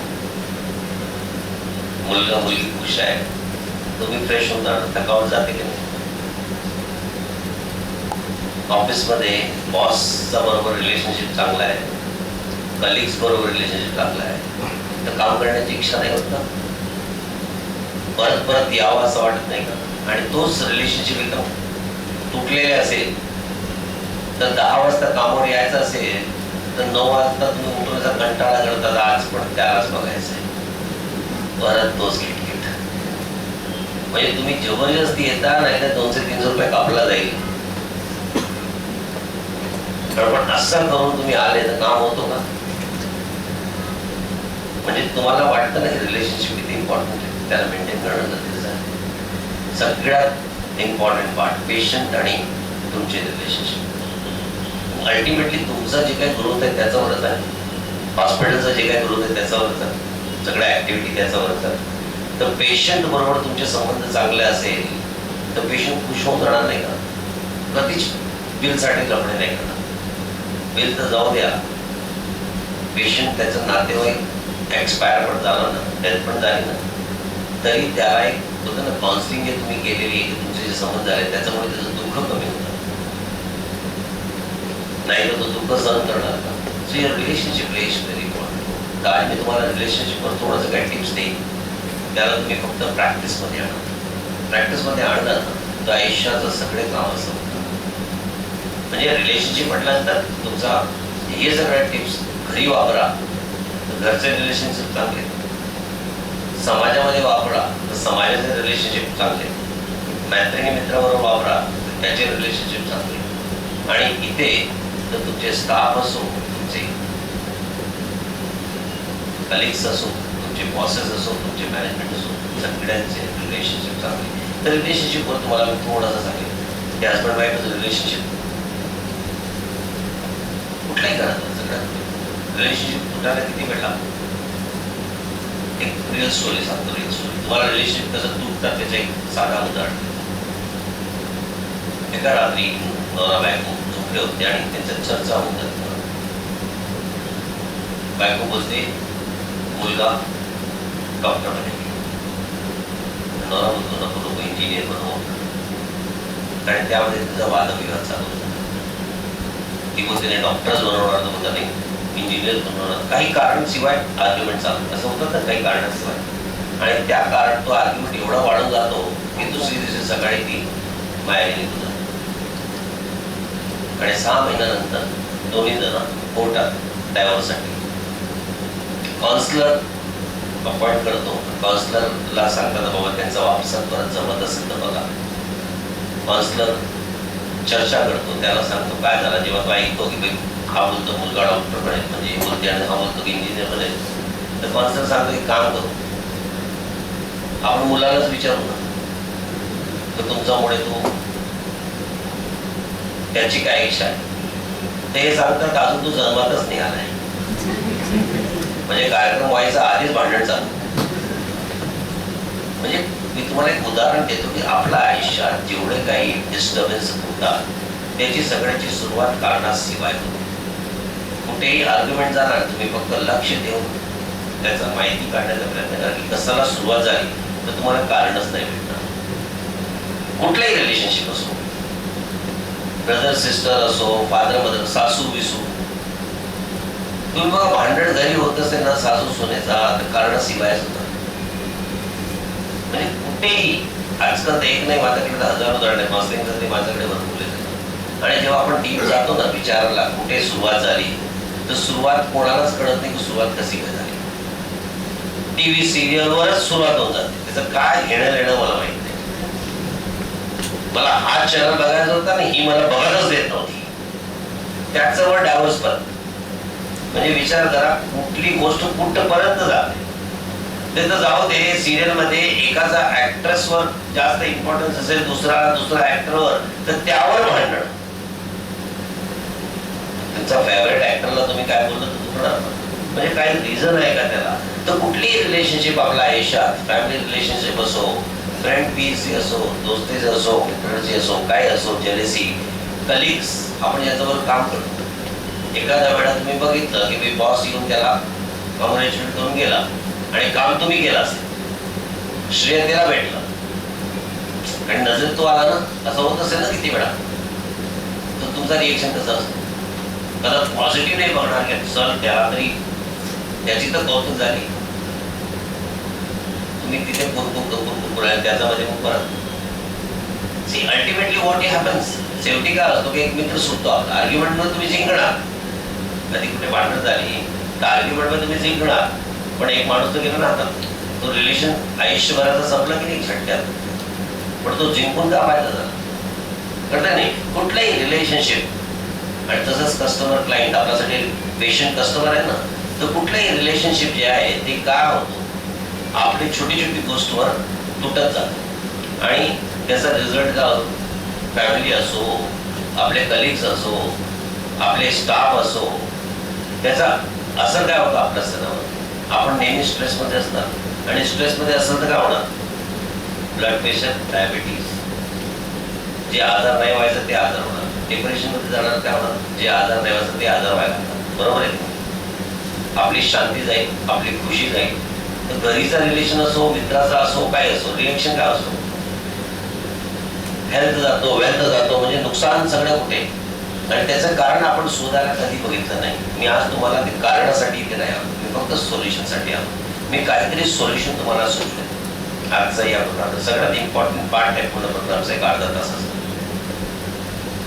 मुलगा मुलगी खुश आहे, तुम्ही फ्रेश होणार, थकावट जाते की नाही. ऑफिसमध्ये बॉसचा बरोबर रिलेशनशिप चांगला आहे, कलिग्स बरोबर रिलेशनशिप चांगला आहे, तर काम करण्याची इच्छा नाही होत ना, परत परत यावं असं वाटत नाही का? आणि तोच रिलेशनशिप एकदम तुटलेले असेल तर 10 वाजता कामावर यायचं असेल तर 9 वाजता तुम्ही उठवण्याचा कंटाळा करतात, आज पण त्यालाच बघायचंय, परत तोच किटकिट. म्हणजे तुम्ही जबरदस्ती येता, नाही तर 200-300 रुपये कापला जाईल. पण असं करून तुम्ही आले तर काम होतो का? म्हणजे तुम्हाला वाटतं ना की रिलेशनशिप किती इम्पॉर्टंट आहे, त्याला मेंटेन करणं गरजेचं आहे. सगळ्यात इम्पॉर्टंट पार्ट पेशंट आणि तुमचे रिलेशनशिप. अल्टिमेटली तुमचा जे काही ग्रोथ आहे त्याच्यावरच आहे, हॉस्पिटलचा जे काही ग्रोथ आहे त्याच्यावरच आहे, सगळ्या ऍक्टिव्हिटी त्याच्यावरच आहे. तर पेशंट बरोबर तुमचे संबंध चांगले असेल तर पेशंट खुश होऊन जाणार नाही का? कधीच बिलसाठी लढणे नाही करणार. बिल तर जाऊ द्या, पेशंट त्याचं नातेवाईक एक्सपायर पण झालं ना, डेथ पण झाली ना, तरी त्याला एक होतं ना काउन्सिलिंग जे तुम्ही केलेली आहे, तुमचे जे संबंध झाले त्याच्यामुळे त्याचं दुःख कमी होतं, नाही तर तो दुःख सहन करणार का? So your relationship is very important. तर आज मी तुम्हाला रिलेशनशिपवर थोडंसं काही टिप्स देईन, त्याला तुम्ही फक्त प्रॅक्टिसमध्ये आणा. प्रॅक्टिसमध्ये आणलं तर आयुष्याचं सगळे काम असं होतं. म्हणजे रिलेशनशिप म्हटल्यानंतर तुमचा हे सगळ्या टिप्स घरी वापरा तर घरचे रिलेशनशिप चांगले, समाजामध्ये वापरा तर समाजाचे रिलेशनशिप चांगले, मैत्रिणी मित्राबरोबर वापरा तर त्याचे रिलेशनशिप चांगले, आणि इथे तर तुमचे स्टाफ असो, तुमचे कलिग्स असो, तुमचे बॉसेस असो, तुमचे मॅनेजमेंट असो, सगळ्यांचे रिलेशनशिप चांगले. तर रिलेशनशिपवर तुम्हाला मी थोडंसं सांगेन की हजबंड वाईफचं रिलेशनशिप कुठल्याही घरात सगळ्यात रिलेशनशिप तुटायला किती वेळ लागतो? एक रिअल स्टोरी सांगतो. रिअल स्टोरी तुम्हाला रिलेशनशिप कसं तुटतात त्याचं एक साधा उदाहरण. एका रात्री नवरा बायको झोपले होते आणि त्यांच्या चर्चा होतात. बायको बोलते मुलगा डॉक्टर बनेल, नवरा बोलतो नको नको इंजिनियर बनवू, कारण त्यामध्ये तिचा वादविवाद चालू होता. ती बोलते नाही डॉक्टरच बनवणार, तर बोलता नाही इंजिनियर बनवणार, काही कारणाशिवाय आर्ग्युमेंट चालू असं होतं ना, काही कारणाशिवाय. आणि त्या कारण तो आर्ग्युमेंट एवढा वाढून जातो की दुसरी दिवशी सकाळी ती मायाने निघून जाते. आणि 6 महिन्यानंतर दोन्ही जण कोर्टात डायव्हर्ससाठी काउन्सिलर अपॉइंट करतो. काउन्सिलरला सांगतात बाबा त्यांचा वापसात परत जमत असेल तर बघा. काउन्सिलर चर्चा करतो, त्याला सांगतो काय झालं. जेव्हा तो ऐकतो की हा बोलतो मुलगा डॉक्टर बनेल, म्हणजे बोलते, आणि हा बोलतो की इंजिनियर बनेल, तर काउन्सिलर सांगतो एक काम करू, आपण मुलालाच विचारू ना, तर तुमच्यामुळे तो त्याची काय इच्छा आहे ते हे सांगतात, अजून तो जन्मातच निघालाय. म्हणजे कार्यक्रम व्हायचा आधीच भांडण चालू. म्हणजे मी तुम्हाला एक उदाहरण देतो की आपल्या आयुष्यात जेवढे काही डिस्टर्बन्स होतात त्याची सगळ्याची सुरुवात कारणाशिवाय होते. कुठेही आर्ग्युमेंट जाणार, तुम्ही फक्त लक्ष देऊन त्याचा माहिती काढण्याचा प्रयत्न करा की कशाला सुरुवात झाली, तर तुम्हाला कारणच नाही भेटणार. कुठलंही रिलेशनशिप असो, ब्रदर सिस्टर असो, फादर मदर, सासू विसू, तुम्ही बघा भांडण घरी होत असेल ना सासू सुनेचा, तर कारणशिवायच होता. म्हणजे कुठेही आजकाल तर एक नाही, माझ्याकडे हजारो उदाहरण आहे. मास्टरिंग माझ्याकडे भरपूर येतात. आणि जेव्हा आपण डीप जातो ना विचारायला कुठे सुरुवात झाली, तर सुरुवात कोणालाच कळत नाही की सुरुवात कशी काय झाली. टीव्ही सिरियलवरच सुरुवात होऊन जाते. त्याचं काय घेणं देणं मला माहित नाही. मला हा चॅनल बघायचा होता आणि ही मला बघायलाच देत नव्हती. त्याचं वर डायव्हर्स परत. म्हणजे विचार करा कुठली गोष्ट कुठपर्यंत जाते. ते तर जाऊ दे, सिरियल मध्ये एकाचा ऍक्ट्रेस वर जास्त इम्पॉर्टन्स असेल, दुसरा ऍक्टरवर, तर त्यावर भांडण. तुमचा फेवरेट ऍक्टरला तुम्ही काय बोललं तर दुखणार. म्हणजे काही रिझन आहे का त्याला? तर कुठलीही रिलेशनशिप आपल्या आयुष्यात, फॅमिली रिलेशनशिप असो, फ्रेंड पीस असो, दोस्तीच असो, मित्राची असो, काय असो, जेलेसी, कलिग्स, आपण याच्यावर काम करतो. एखाद्या वेळा तुम्ही बघितलं की बॉस येऊन त्याला कॉंग्रॅच्युलेट करून गेला आणि काम तुम्ही केलं असेल, श्रेय त्याला भेटलं आणि नजर तो आला ना, असं होत असेल ना किती वेळा, तर तुमचा रिएक्शन कसं असतं? कदाच पॉझिटिव्ह नाही बघणार की चल त्याला तरी त्याची तर कौतुक झाली, तुम्ही तिथे त्याच्यामध्ये मग परत सी अल्टिमेटली व्हॉट हॅपन्स. शेवटी काय असतो की एक मित्र सुटतो आपला. आर्ग्युमेंट मध्ये तुम्ही जिंकणार, कधी कुठे भांडण झाली तर आर्ग्युमेंट मध्ये तुम्ही जिंकणार, पण एक माणूस तो गेला ना आता, तो रिलेशन आयुष्यभराचा संपला की नाही झटक्यात, पण तो जिंकून का फायदा झाला? कळत नाही कुठलाही रिलेशनशिप. आणि तसंच कस्टमर क्लायंट, आपल्यासाठी पेशंट कस्टमर आहे ना, तर कुठलंही रिलेशनशिप जे आहे ते काय होतो, आपली छोटी छोटी गोष्टवर तुटत जातो आणि त्याचा रिझल्ट काय होतो? फॅमिली असो, आपले कलिग्स असो, आपले स्टाफ असो, त्याचा असर काय होतं आपल्या सणावर? आपण नेहमी स्ट्रेसमध्ये असतात आणि स्ट्रेसमध्ये असेल तर काय होणार? ब्लड प्रेशर, डायबिटीज, जे आजार नाही व्हायचं ते आजार होणार. डिप्रेशनमध्ये जाणार काय होणार? जे आजार नाही व्हायचं ते आजार व्हायला लागतात. बरोबर आहे? आपली शांती जाईल, आपली खुशी जाईल. तर घरीचा रिलेशन असो, मित्राचा असो, काय असो, रिएक्शन काय असो, हेल्थ जातो, वेल्थ जातो, म्हणजे नुकसान सगळं कुठे. आणि त्याचं कारण आपण शोधायला कधी बघितलं नाही. मी आज तुम्हाला ते कारणासाठी इथे नाही आलो, मी फक्त सोल्युशनसाठी आलो. मी काहीतरी सोल्युशन तुम्हाला सुचले. आजचा या प्रोग्रामचा सगळ्यात इम्पॉर्टंट पार्ट आहे पूर्ण प्रोग्रामचा, एक अर्धा तासाचा.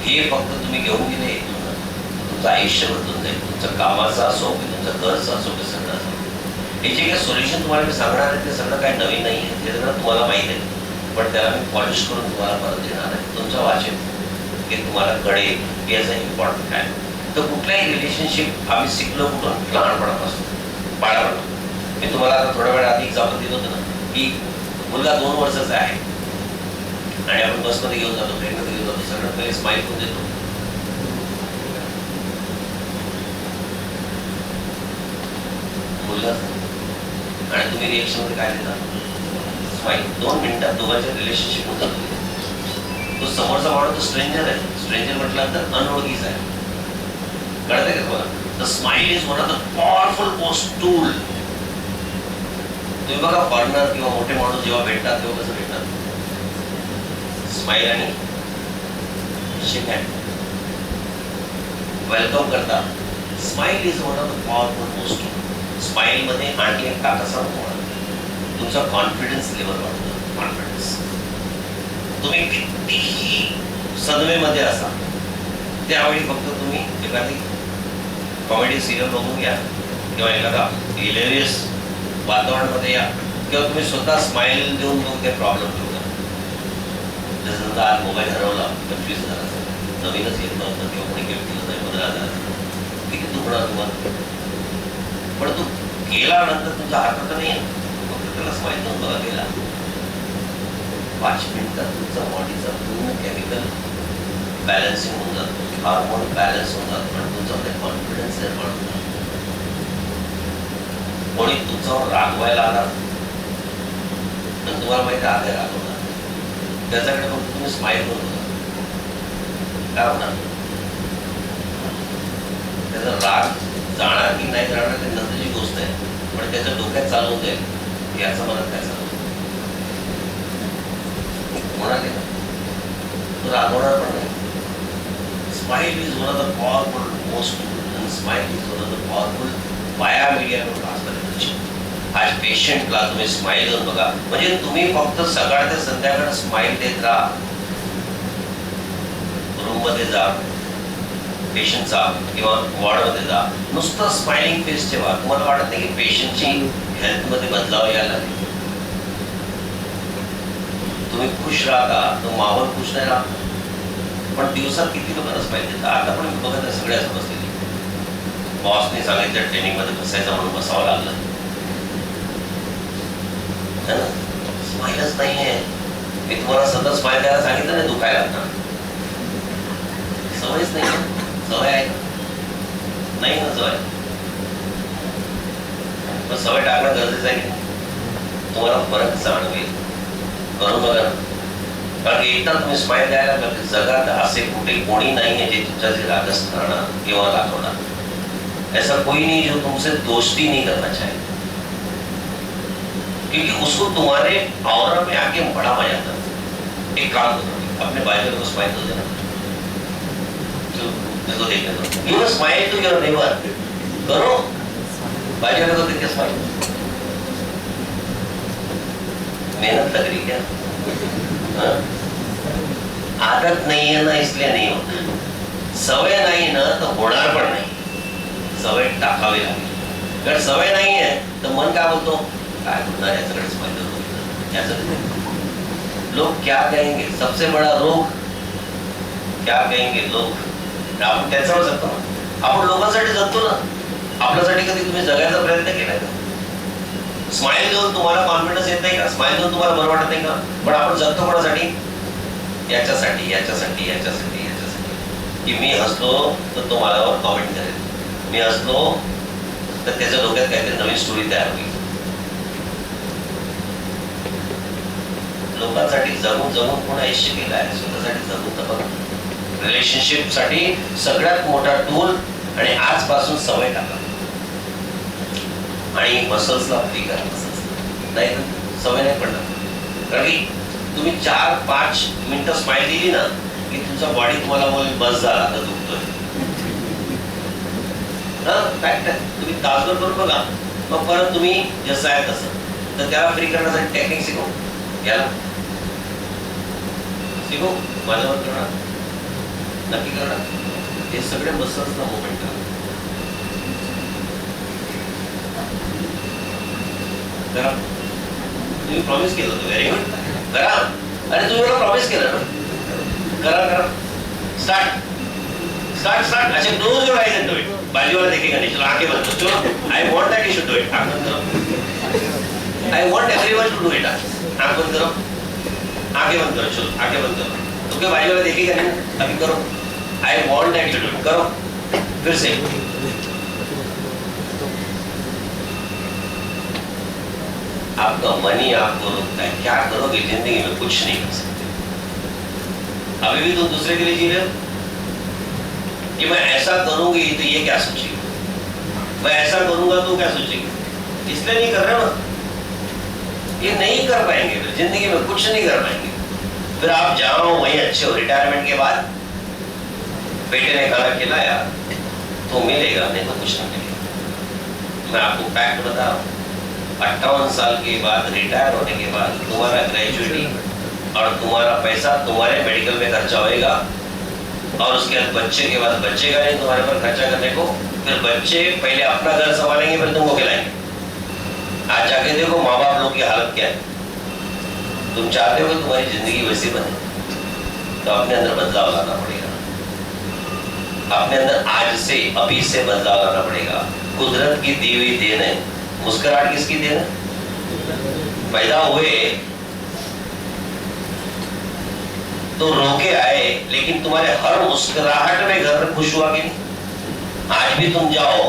हे फक्त तुम्ही घेऊन गेले, तुमचं आयुष्य बदलून जाईल. तुमचं कामाचं असो की तुमचं घरचं असो की सगळं असो. हे जे काही सोल्युशन तुम्हाला मी सांगणार आहे ते सगळं काही नवीन नाही आहे, ते सगळं तुम्हाला माहीत आहे, पण त्याला मी पॉलिश करून तुम्हाला परत देणार आहे तुमच्या वाचेत, की तुम्हाला कळेल याचं इम्पॉर्टंट काय. तर कुठल्याही रिलेशनशिप आम्ही शिकलो कुठून? लहानपणापासून, बाळापण. मी तुम्हाला आता थोड्या वेळ आधी एक्झाम्पल दिलं होतं ना की मुलगा 2 वर्षाचा आहे आणि आपण बसमध्ये घेऊन जातो, ट्रेनमध्ये घेऊन जातो, सगळं पहिले स्माईल करून देतो. मुलगा आणि तुम्ही रिएक्शन मध्ये काय देता? स्माईल. 2 मिनिटात दोघांच्या रिलेशनशिप होत जातो. तो समोरचा माणूस तो स्ट्रेंजर आहे. स्ट्रेंजर म्हटल्यानंतर अनोळखीच आहे. कळतंय का तुम्हाला? The smile is one of the powerful most tool. तुम्ही बघा फॉरेनर किंवा मोठे माणूस जेव्हा भेटतात तेव्हा कसं भेटतात? स्माईल आणि शेक हँड, वेलकम करतात. Smile is one of the powerful most tool. Smile मध्ये आणखी एक टाका सांगतो मला, तुमचा कॉन्फिडन्स लेवल वाढतो. कॉन्फिडन्स. तुम्ही कितीही सदमेमध्ये असा, त्यावेळी फक्त तुम्ही एखादी कॉमेडी सिरियल बघून घ्या किंवा एखादा हिलेरियस वातावरणामध्ये या, किंवा तुम्ही स्वतः स्माईल देऊन मग ते प्रॉब्लेम घेऊ नका. जसं समजा आज मोबाईल हरवला 25,000, नवीनच येत नव्हतं किंवा कोणी गिफ्ट दिलं नाही 15,000, किती दुखणार तुम्हाला? पण तो गेला नंतर तुमचा हात नाही, फक्त त्याला स्माईल देऊन बघा गेला. 5 मिनिटात तुमचा बॉडीचा पूर्ण केमिकल बॅलन्सिंग होऊन जातो, हार्मोन बॅलन्स होऊन जातो आणि तुमच्यामध्ये कॉन्फिडन्स निर्माण होतो. कोणी तुमच्यावर रागवायला आला पण तुम्हाला माहिती आहे रागवणार, त्याच्याकडे फक्त तुम्ही स्माईल करून होता काय होणार, त्याचा राग जाणार की नाही जाणार ते नंतरची गोष्ट आहे, पण त्याच्या डोक्यात चालू होत आहे याचं मनात काय चालू होणार आहे ना, तो रागवणार पण नाही. Smile is one of the powerful most and smile is one of the powerful via media to transfer energy. आज पेशंटला तुम्ही स्माईल देऊन बघा, म्हणजे तुम्ही फक्त सकाळ ते संध्याकाळ स्माईल देत राहा. रूम मध्ये जा, पेशंटचा किंवा वॉर्ड मध्ये जा, नुसतं स्माइलिंग फेस ठेवा. तुम्हाला वाटत नाही की पेशंटची हेल्थ मध्ये बदलाव यायला लागेल. तुम्ही खुश राहा, तो माहोल खुश नाही राहत. पण दिवसात किती लोकांना स्माईल देतात. आता पण मी बघत सगळ्याच बसलेली, बॉसने सांगितलं ट्रेनिंग मध्ये बसायचं म्हणून बसावं लागलं. स्माईलच नाहीये. मी तुम्हाला सतत स्माईल द्यायला सांगितलं नाही, दुखायला लागणार. सवयच नाही. सवय आहे नाही ना, सवय पण सवय टाकणं गरजेचं आहे. तुम्हाला फरक जाणवेल, करून बघा ना. कारण की एकदा तुम्ही स्माईल द्यायला लागले, जगात असे कुठे कोणी नाहीये जे तुमच्याचे रागस करणार किंवा दाखवणार. ऐसा कोई नहीं जो तुमसे दोस्ती नहीं करना चाहे, क्योंकि उसको तुम्हारे ऑरा में आके बड़ा मजा आता है. एक काम करो, अपने बाजू को स्माइल दो देना, तो देखने दो. You smile to your neighbour, करो बाजू वाले को देख के स्माइल. मेहनत लग रही क्या? आदत नहीं है ना, इसलिए नहीं होता. सवय नहीं ना तो होणार पण नाही. सवय टाकावी लागेल. कारण सवय नाही आहे तर मन काय बोलतो, काय बोलणार याच्याकडे स्माइल देतो. लोग क्या कहेंगे, सबसे बड़ा रोग क्या कहेंगे लोग. आपण त्याच्यावर जगतो ना, आपण लोकांसाठी जगतो ना. आपल्यासाठी कधी तुम्ही जगायचा प्रयत्न केलाय का? स्माइल देऊन तुम्हाला कॉन्फिडन्स येत नाही का? स्माइल देऊन तुम्हाला बरं वाटत नाही का? पण आपण जगतो कोणासाठी? याच्यासाठी याच्यासाठी याच्यासाठी याच्यासाठी की मी हसलो तर तो माझ्यावर कॉमेंट करेल, मी हसलो तर त्याच्या डोक्यात काहीतरी नवीन स्टोरी तयार होईल. लोकांसाठी जगून जगून कोण आयुष्य केलं आहे, स्वतःसाठी जगून तर बघा. रिलेशनशिप साठी सगळ्यात मोठा टूल आणि आजपासून सवय टाका आणि मसल्सला फ्री करा. मसल्स नाही तर सवय नाही पडणार. कारण की तुम्ही 4-5 मिनिटं स्माईल दिली ना की तुमचा बॉडी तुम्हाला बोल बस झाला तर दुखतोय. तुम्ही तासभर करून बघा, मग परत तुम्ही जसं आहे तसं. तर त्याला फ्री करण्यासाठी टेक्निक शिकू, याला शिकू, माझ्यावर करणार, नक्की करणार. हे सगळे मसल्सला मुवमेंट करा. तुम्ही प्रॉमिस केलं होतं, व्हेरी गुड, करा. अरे तुम्ही मला प्रॉमिस केलं ना, करा करा. Start start start. अच्छा, close your eyes and do it. बाजू वाला देखेगा नहीं, चलो आंखें बंद करो. चलो, I want that you should do it. आंख बंद करो. I want everyone to do it. आंख बंद करो, आंखें बंद करो. चलो आंखें बंद करो. तो क्या बाजू वाला देखेगा नहीं, अभी करो. I want that you do it. करो फिर से. आपका मन ही आपको रोकता है. क्या करोगे जिंदगी में? कुछ नहीं कर सकते. अभी भी तुम दूसरे के लिए जी रहे हो कि मैं ऐसा करूंगी तो ये क्या सोचेगी, मैं ऐसा करूंगा तो क्या सोचेगी. इसलिए नहीं कर रहे ना, ये नहीं कर पाएंगे, फिर जिंदगी में कुछ नहीं कर पाएंगे. फिर आप जाओ वहीं अच्छे हो. रिटायरमेंट के बाद बेटे ने खाना खिलाया तो मिलेगा, नहीं तो कुछ नहीं मिलेगा. मैं आपको फैक्ट बता रहा हूँ. 58 साल के बाद रिटायर होने के बाद तुम्हारा ग्रेजुएटी और तुम्हारा पैसा तुम्हारे मेडिकल में खर्चा होएगा, और उसके बाद बच्चे के बाद बच्चे का नहीं तुम्हारे पर खर्चा करने को. फिर बच्चे पहले अपना घर संभालेंगे, फिर तुमको खिलाएंगे. आज जाके देखो माँ बाप लोग की हालत क्या है. तुम चाहते हो कि तुम्हारी जिंदगी वैसी बने, तो अपने अंदर बदलाव लाना पड़ेगा. अपने अंदर आज से, अभी से बदलाव लाना पड़ेगा. कुदरत की दी हुई देन है. मुस्कुराहट किसकी देन है? पैदा हुए तो रोके आए, लेकिन तुम्हारे हर मुस्कुराहट में घर में खुश हुआ कि नहीं? आज भी तुम जाओ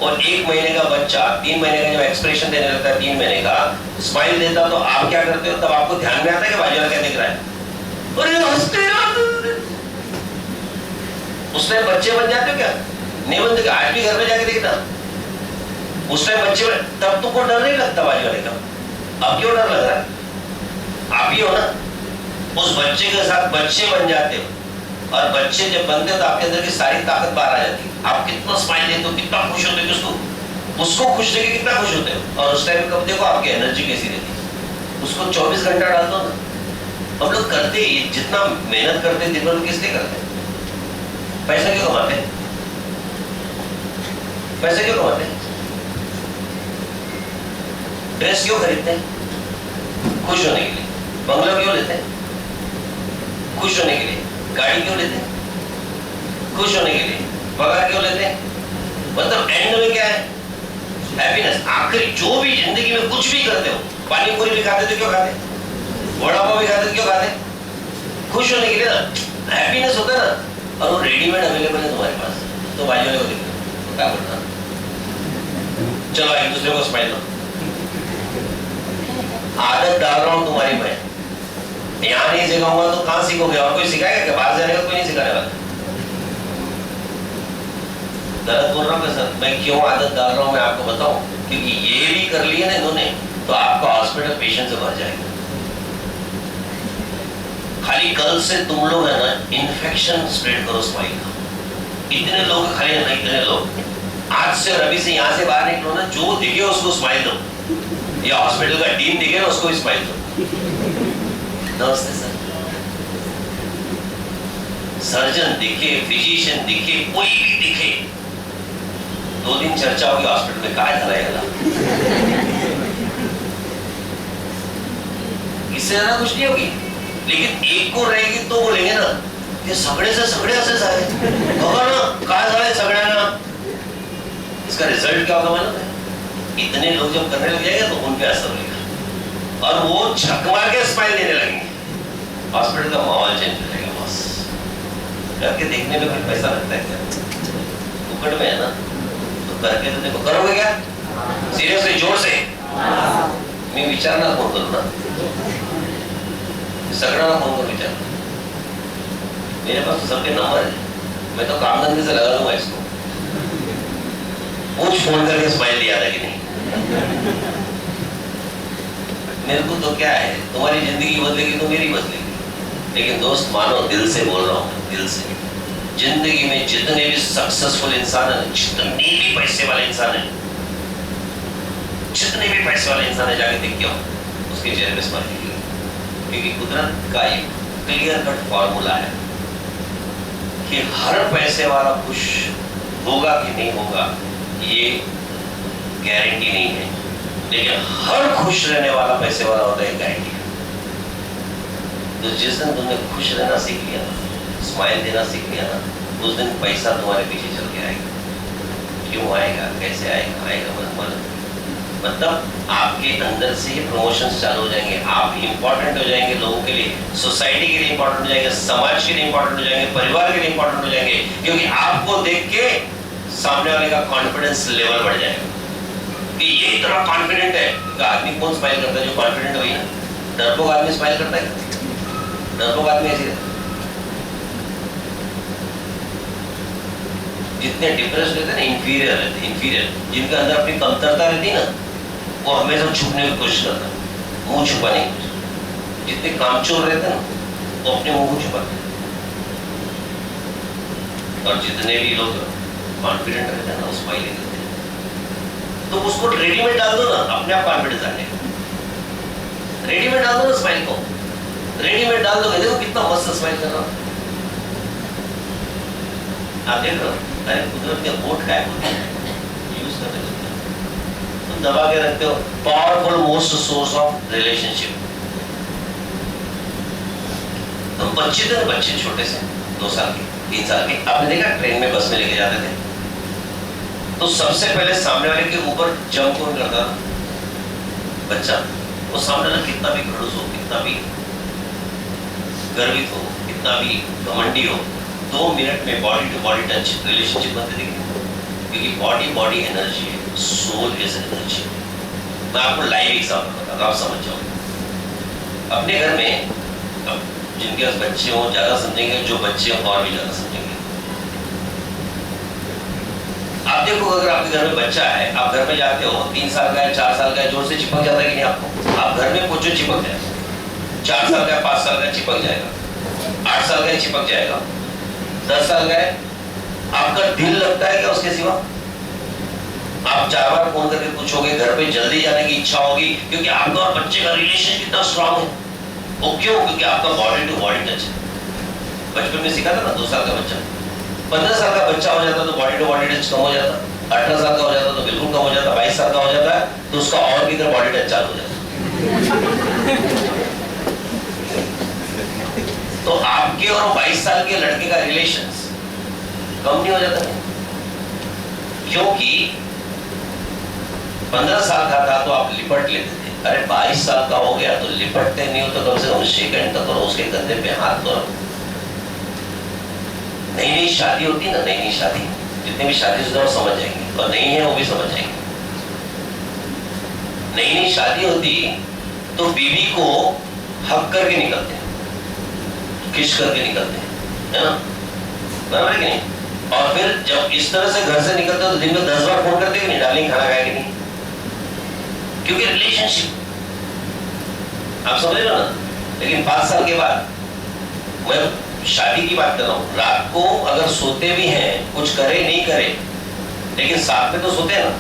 और 1 महीने का बच्चा 3 महीने का जब एक्सप्रेशन देने लगता है, 3 महीने का स्माइल देता, तो आप क्या करते हो? तब आपको ध्यान में आता है कि बाजू वाला क्या दिख रहा है, अरे हंसते उस टाइम बच्चे बन जाते हो क्या? नहीं बनते। आज भी घर में जाके देखना, उस टाइम बच्चे तब तुमको डर नहीं लगता बाजू वाले का। अब क्यों डर लग रहा है? आप ही हो ना। उस बच्चे के साथ बच्चे बन जाते हो, और बच्चे जब बनते हो तो आपके अंदर की सारी ताकत बाहर आ जाती है। आप कितना स्माइल देते हो, कितना खुश होते हो, उसको खुश देके कितना खुश होते हो। और उस टाइम कब देखो आपकी एनर्जी कैसी रहती है। उसको 24 घंटा डाल दो ना। हम लोग करते ही जितना मेहनत करते दिन भर किस लिए करते हैं? पैसा क्यों कमाते हैं? पैसा क्यों कमाते हैं? ड्रेस क्यों खरीदते हैं? खुश होने के लिए। बंगला क्यों लेते हैं? खुश होने के लिए। गाड़ी क्यों लेते हैं? खुश होने के लिए। पगार क्यों लेते हैं? मतलब एंड में क्या है? हैप्पीनेस। आखिर जो भी जिंदगी में कुछ भी करते हो, पानी पूरी भी खाते तो क्यों खाते? वड़ा पाव भी खाते तो क्यों खाते? खुश होने के लिए ना। हैप्पीनेस होता है ना। और वो रेडीमेड अवेलेबल है तुम्हारे पास, तो बाजू वाले को देखो तो क्या करना। चलो एक दूसरे को स्माइल दो। आदत डाल रहा हूं तुम्हारी मैं, यहां नहीं सिखाऊंगा तो कहां सीखोगे? और कोई सिखाएगा क्या? बाहर जाने का कोई नहीं सिखाने वाला। गलत बोल रहा हूं सर? मैं क्यों आदत डाल रहा हूं मैं आपको बताऊं, क्योंकि ये भी कर लिए ना इन्होंने, तो आपका हॉस्पिटल पेशेंट से भर जाएगा। खाली कल से तुम लोग है ना इन्फेक्शन स्प्रेड करो स्माइल का। इतने लोग खाली है ना, इतने लोग आज से और अभी से यहां से बाहर निकलो ना, जो दिखे उसको स्माइल दो, या हॉस्पिटल का टीम दिखे ना उसको भी स्माइल दो। नमस्ते सर। सर्जन दिखे, फिजिशियन दिखे, कोई भी दिखे, 2 दिन चर्चा होगी हॉस्पिटल में, काय धराएगा? इससे ज्यादा कुछ नहीं होगी। लेकिन एक को रहेगी तो बोलेंगे ना कि सगळे से सगळे असे झाले, बघा ना काय झालंय सगळ्यांना। इसका रिजल्ट क्या होगा मालूम है? इतने लोग जब करने लग जाएंगे तो उन पे असर होगा, और वो झक मार के स्माइल देने लगेंगे। हॉस्पिटल का माहौल चेंज हो जाएगा। बस करके देखने में कोई पैसा लगता है क्या? फुकट में है ना, तो करके तो देखो। करोगे क्या? सीरियसली जोर से? मैं विचारना फोन करू ना, सगळ्यांना फोन कर विचार। मेरे पास तो सबके नंबर है, मैं तो काम धंधे से लगा दूंगा इसको। पूछ फोन करके स्माइल दिया था कि नहीं? मेरे को तो क्या है, तुम्हारी जिंदगी बदलेगी तो मेरी बदलेगी। लेकिन दोस्त मानो, दिल से बोल रहा हूँ, दिल से। जिंदगी में जितने भी सक्सेसफुल इंसान है, जितने भी पैसे वाले इंसान है, जितने भी पैसे वाले इंसान है, जाके देख के आओ उसके चेहरे पे स्माइल। क्योंकि कुदरत का एक क्लियर कट फॉर्मूला है कि हर पैसे वाला खुश होगा कि नहीं होगा ये गारंटी नहीं है, लेकिन हर खुश रहने वाला पैसे वाला होता है, गारंटी है। तो जिस दिन तुमने खुश रहना सीख लिया ना, स्माइल देना सीख लिया ना, उस दिन पैसा तुम्हारे पीछे चल के आएगा। क्यों आएगा, कैसे आएगा? आएगा मतलब आपके अंदर से ही प्रमोशंस चालू हो जाएंगे। आप इंपॉर्टेंट हो जाएंगे लोगों के लिए, सोसाइटी के लिए इंपॉर्टेंट हो जाएंगे, समाज के लिए इंपॉर्टेंट हो जाएंगे, परिवार के लिए इंपॉर्टेंट हो जाएंगे। क्योंकि आपको देख के सामने वाले का कॉन्फिडेंस लेवल बढ़ जाएगा कि ये इतना कॉन्फिडेंट है। आदमी कौन स्माइल करता है? जो कॉन्फिडेंट हुई ना। डरपोक आदमी स्माइल करता है? डरपोक आदमी ऐसी रहता है। जितने डिप्रेस रहते हैं ना, इंफीरियर रहते, इंफीरियर, जिनके अंदर अपनी कमतरता रहती है ना, वो हमेशा छुपने की कोशिश करता है, मुंह छुपाने की कोशिश। जितने कामचोर रहते हैं ना, वो अपने मुंह को छुपाते हैं। और जितने भी लोग कॉन्फिडेंट रहते हैं ना, वो स्माइल करते हैं। तो उसको रेडीमेड डाल दो ना, अपने आप कॉन्फिडेंस आने का। रेडीमेड डाल दो ना स्माइल को, रेडीमेड डाल दो, देखो कितना मस्त स्माइल कर रहा हूं। आप देख रहे हो? अरे कुदरत के होठ का यूज करते हो, तुम दबा के रखते हो। Powerful most source of relationship. तुम बच्चे थे ना, बच्चे छोटे से 2 साल के, 3 साल के, आपने देखा ट्रेन में, बस में लेके जाते थे, तो सबसे पहले सामने वाले के ऊपर जंप कौन करता था? बच्चा। वो सामने वाला कितना भी खड़ूस हो, कितना भी गर्वित हो, कितना भी घमंडी हो, 2 मिनट में body to body touch relationship बनते देखेंगे, क्योंकि बॉडी बॉडी एनर्जी है, सोल इज एनर्जी। मैं आपको लाइव एग्जाम्पल बताता हूं, आप समझ जाओ। अपने घर में जिनके पास बच्चे हो ज्यादा समझेंगे, जो बच्चे हो और भी ज्यादा समझेंगे। आप देखो, अगर आपके घर में बच्चा है, आप घर में जाते हो, 3 साल का है, 4 साल का है, जोर से चिपक जाता है कि नहीं आपको? आप घर में पूछो, चिपक जाएगा। 4 साल का है, 5 साल का चिपक जाएगा, 8 साल का चिपक जाएगा, 10 साल का है। आपका दिल लगता है क्या उसके सिवा? आप 4 बार फोन करके पूछोगे, घर पे जल्दी जाने की इच्छा होगी, क्योंकि आपका और बच्चे का रिलेशन कितना स्ट्रांग है। वो क्यों? क्योंकि आपका बॉडी टू बॉडी टच है। बचपन में सीखा था ना, 2 साल का बच्चा, 15 साल का बच्चा हो जाता तो बॉडी टू बॉडी टच कम हो जाता, 18 साल का हो जाता तो बिल्कुल कम हो जाता, 22 साल का हो जाता है तो उसका और भी बॉडी टच चालू हो जाता। तो आपके और 22 साल के लड़के का रिलेशन कम नहीं हो जाता है, क्योंकि 15 साल का था तो आप लिपट लेते थे। अरे 22 साल का हो गया तो लिपटते नहीं हो तो कम से कम शेक हैंड तो करो, उसके कंधे पे हाथ तो रखो। नई नई शादी होती ना, नई नई शादी, जितने भी शादीशुदा समझ जाएंगे, और नहीं है वो भी समझ जाएंगे। नई नई शादी होती तो बीवी को हक करके निकलते हैं, किस करके निकलते हैं, है ना? बराबर है कि नहीं? और फिर जब इस तरह से घर से निकलते हो तो दिन में 10 बार फोन करते कि नहीं, डार्लिंग खाना खाया कि नहीं? क्योंकि रिलेशनशिप, आप समझ रहे हो ना? लेकिन 5 साल के बाद, मैं शादी की बात कर रहा हूं, रात को अगर सोते भी हैं, कुछ करे नहीं करे, लेकिन साथ में तो सोते हैं ना,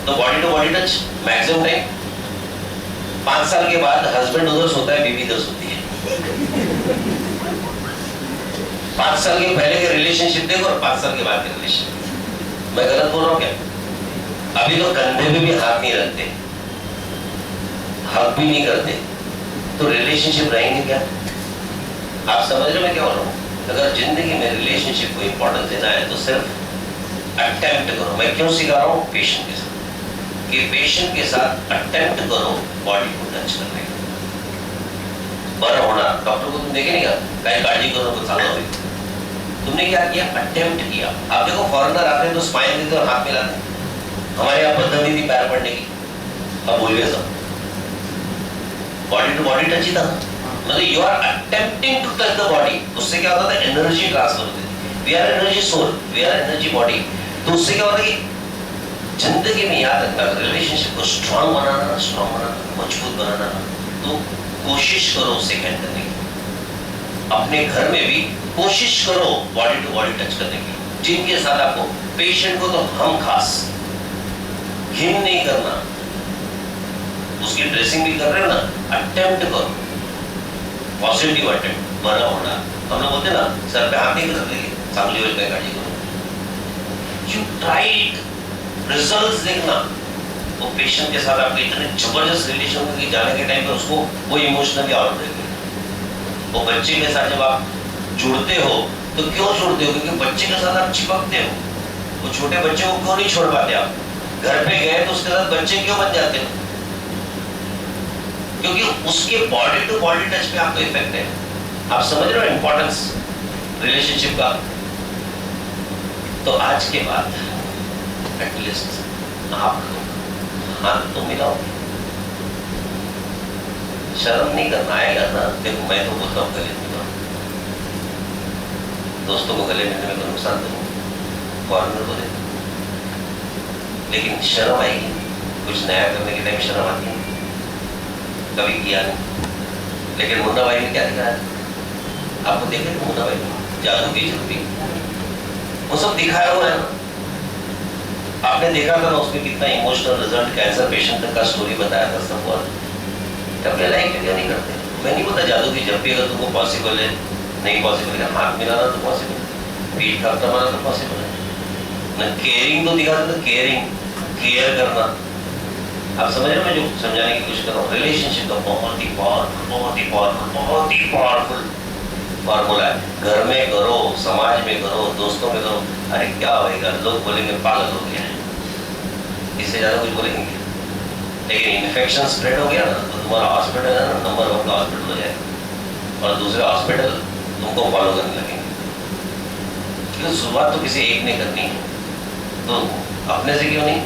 तो body to body touch maximum time. 5 साल के बाद हस्बैंड उधर सोता है, बीवी इधर सोती है। 5 साल के पहले के रिलेशनशिप देखो और 5 साल के बाद के रिलेशनशिप। मैं गलत बोल रहा हूं क्या? अभी तो कंधे में भी हाथ नहीं रखते, हक भी नहीं करते, तो रिलेशनशिप रहेंगे क्या? आप समझ रहे हो मैं क्या बोल रहा हूँ? अगर जिंदगी में रिलेशनशिप को इंपॉर्टेंस देना है तो सिर्फ अटेम्प्ट करो। मैं क्यों सिखा रहा हूँ? पेशेंट के साथ, कि पेशेंट के साथ अटेम्प्ट करो बॉडी को टच करने का। बड़ा होना, डॉक्टर को तुम देखे नहीं, कहीं काळजी करो कुछ चालू हो, तुमने क्या किया? Attempt KIA. आप देखो फॉरेनर आते हैं तो स्माइल देते और हाथ मिलाते हैं। हमारे यहाँ पद्धति थी पैर पड़ने की, अब भूल गए सब। बॉडी टू बॉडी टच ही था, मतलब you are attempting to touch the body. उससे क्या होता था? एनर्जी ट्रांसफर होती थी। We are energy soul, we are energy body. तो उससे क्या होता है कि जिंदगी में याद रखना, रिलेशनशिप को स्ट्रांग बनाना, मजबूत बनाना, तो कोशिश करो उससे कनेक्ट करने की। अपने घर में भी कोशिश करो बॉडी टू बॉडी टच करने की। जिनके साथ आपको, पेशेंट को तो हम खास घिन नहीं करना, उसकी ड्रेसिंग भी कर रहे हो ना, अटेम्प्ट करो, पॉजिटिव अटेम्प्ट, बड़ा होना। हम लोग बोलते ना, सर पे हाथ नहीं कर देंगे, चांगली वेळ काय काळजी करो, यू ट्राई इट, रिजल्ट्स देखना। वो पेशेंट के साथ आपके इतने जबरदस्त रिलेशन में जाने के टाइम पे उसको वो इमोशनली आउट देंगे। वो बच्चे के साथ जब आप जुड़ते हो तो क्यों जुड़ते हो? क्योंकि बच्चे के साथ आप चिपकते हो। वो छोटे बच्चे को क्यों नहीं छोड़ पाते आप? घर पे गए तो उसके साथ बच्चे क्यों बन जाते हो? क्योंकि उसके बॉडी टू बॉडी टच में आपको इफेक्ट है। आप समझ रहे हो इंपॉर्टेंस रिलेशनशिप का? तो आज के बाद एटलीस्ट आप हाथ तो मिलाओ, शर्म नहीं करना। आएगा ना, देखो मैं तो बोलता हूँ गले मिलाओ, दोस्तों को गले मिलने में तो नुकसान तो फॉरनर को देता, लेकिन शर्म आएगी। कुछ नया करने के टाइम शर्म आती है, कभी किया नहीं। लेकिन मुन्ना भाई ने क्या दिखाया? आपको देखे थे मुन्ना भाई जादू की झुर्री, वो सब दिखाया हुआ है ना, आपने देखा था ना उसमें कितना इमोशनल रिजल्ट, कैंसर पेशेंट तक का स्टोरी बताया था सब। अपने लाइफ में क्या नहीं करते? मैं नहीं बोलता जादू की झप्पी अगर तुमको पॉसिबल है, नहीं पॉसिबल है, हाथ मिलाना तो पॉसिबल है, पीठ थपथपाना तो पॉसिबल है ना, केयरिंग तो दिखाते तो केयरिंग, केयर करना। आप समझ रहे हो मैं जो समझाने की कोशिश कर रहा हूँ? रिलेशनशिप का बहुत ही पावरफुल फॉर्मूला है। घर में करो, समाज में करो, दोस्तों में करो, अरे क्या होएगा? लोग बोलेंगे पागल हो गया है, इससे ज्यादा कुछ बोलेंगे। लेकिन इन्फेक्शन स्प्रेड हो गया ना तो तुम्हारा हॉस्पिटल है ना, नंबर 1 का हॉस्पिटल हो जाएगा। और दूसरे हॉस्पिटल तुमको फॉलो करने लगेंगे। लेकिन शुरुआत तो किसी एक ने करनी है, तो अपने से क्यों नहीं?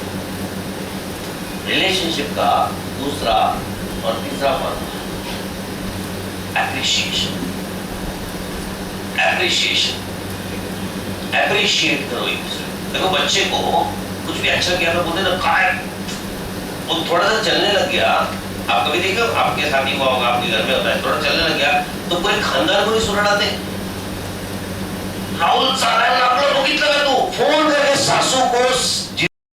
रिलेशनशिप का दूसरा और तीसरा फॉर्मूला एप्रिशिएशन। एप्रिशिएशन, एप्रिशिएट करो एक दूसरे। देखो बच्चे को कुछ भी अच्छा किया तो बोलते ना काय, वो थोड़ा सा चलने लग गया, आप कभी देखो आपके साथ ही हुआ होगा, आपके घर में होता है, थोड़ा चलने लग गया तो पूरे खानदान को नहीं सुनाते। राहुल चालायला लागला, बघितलं का तू? फोन करके सासू को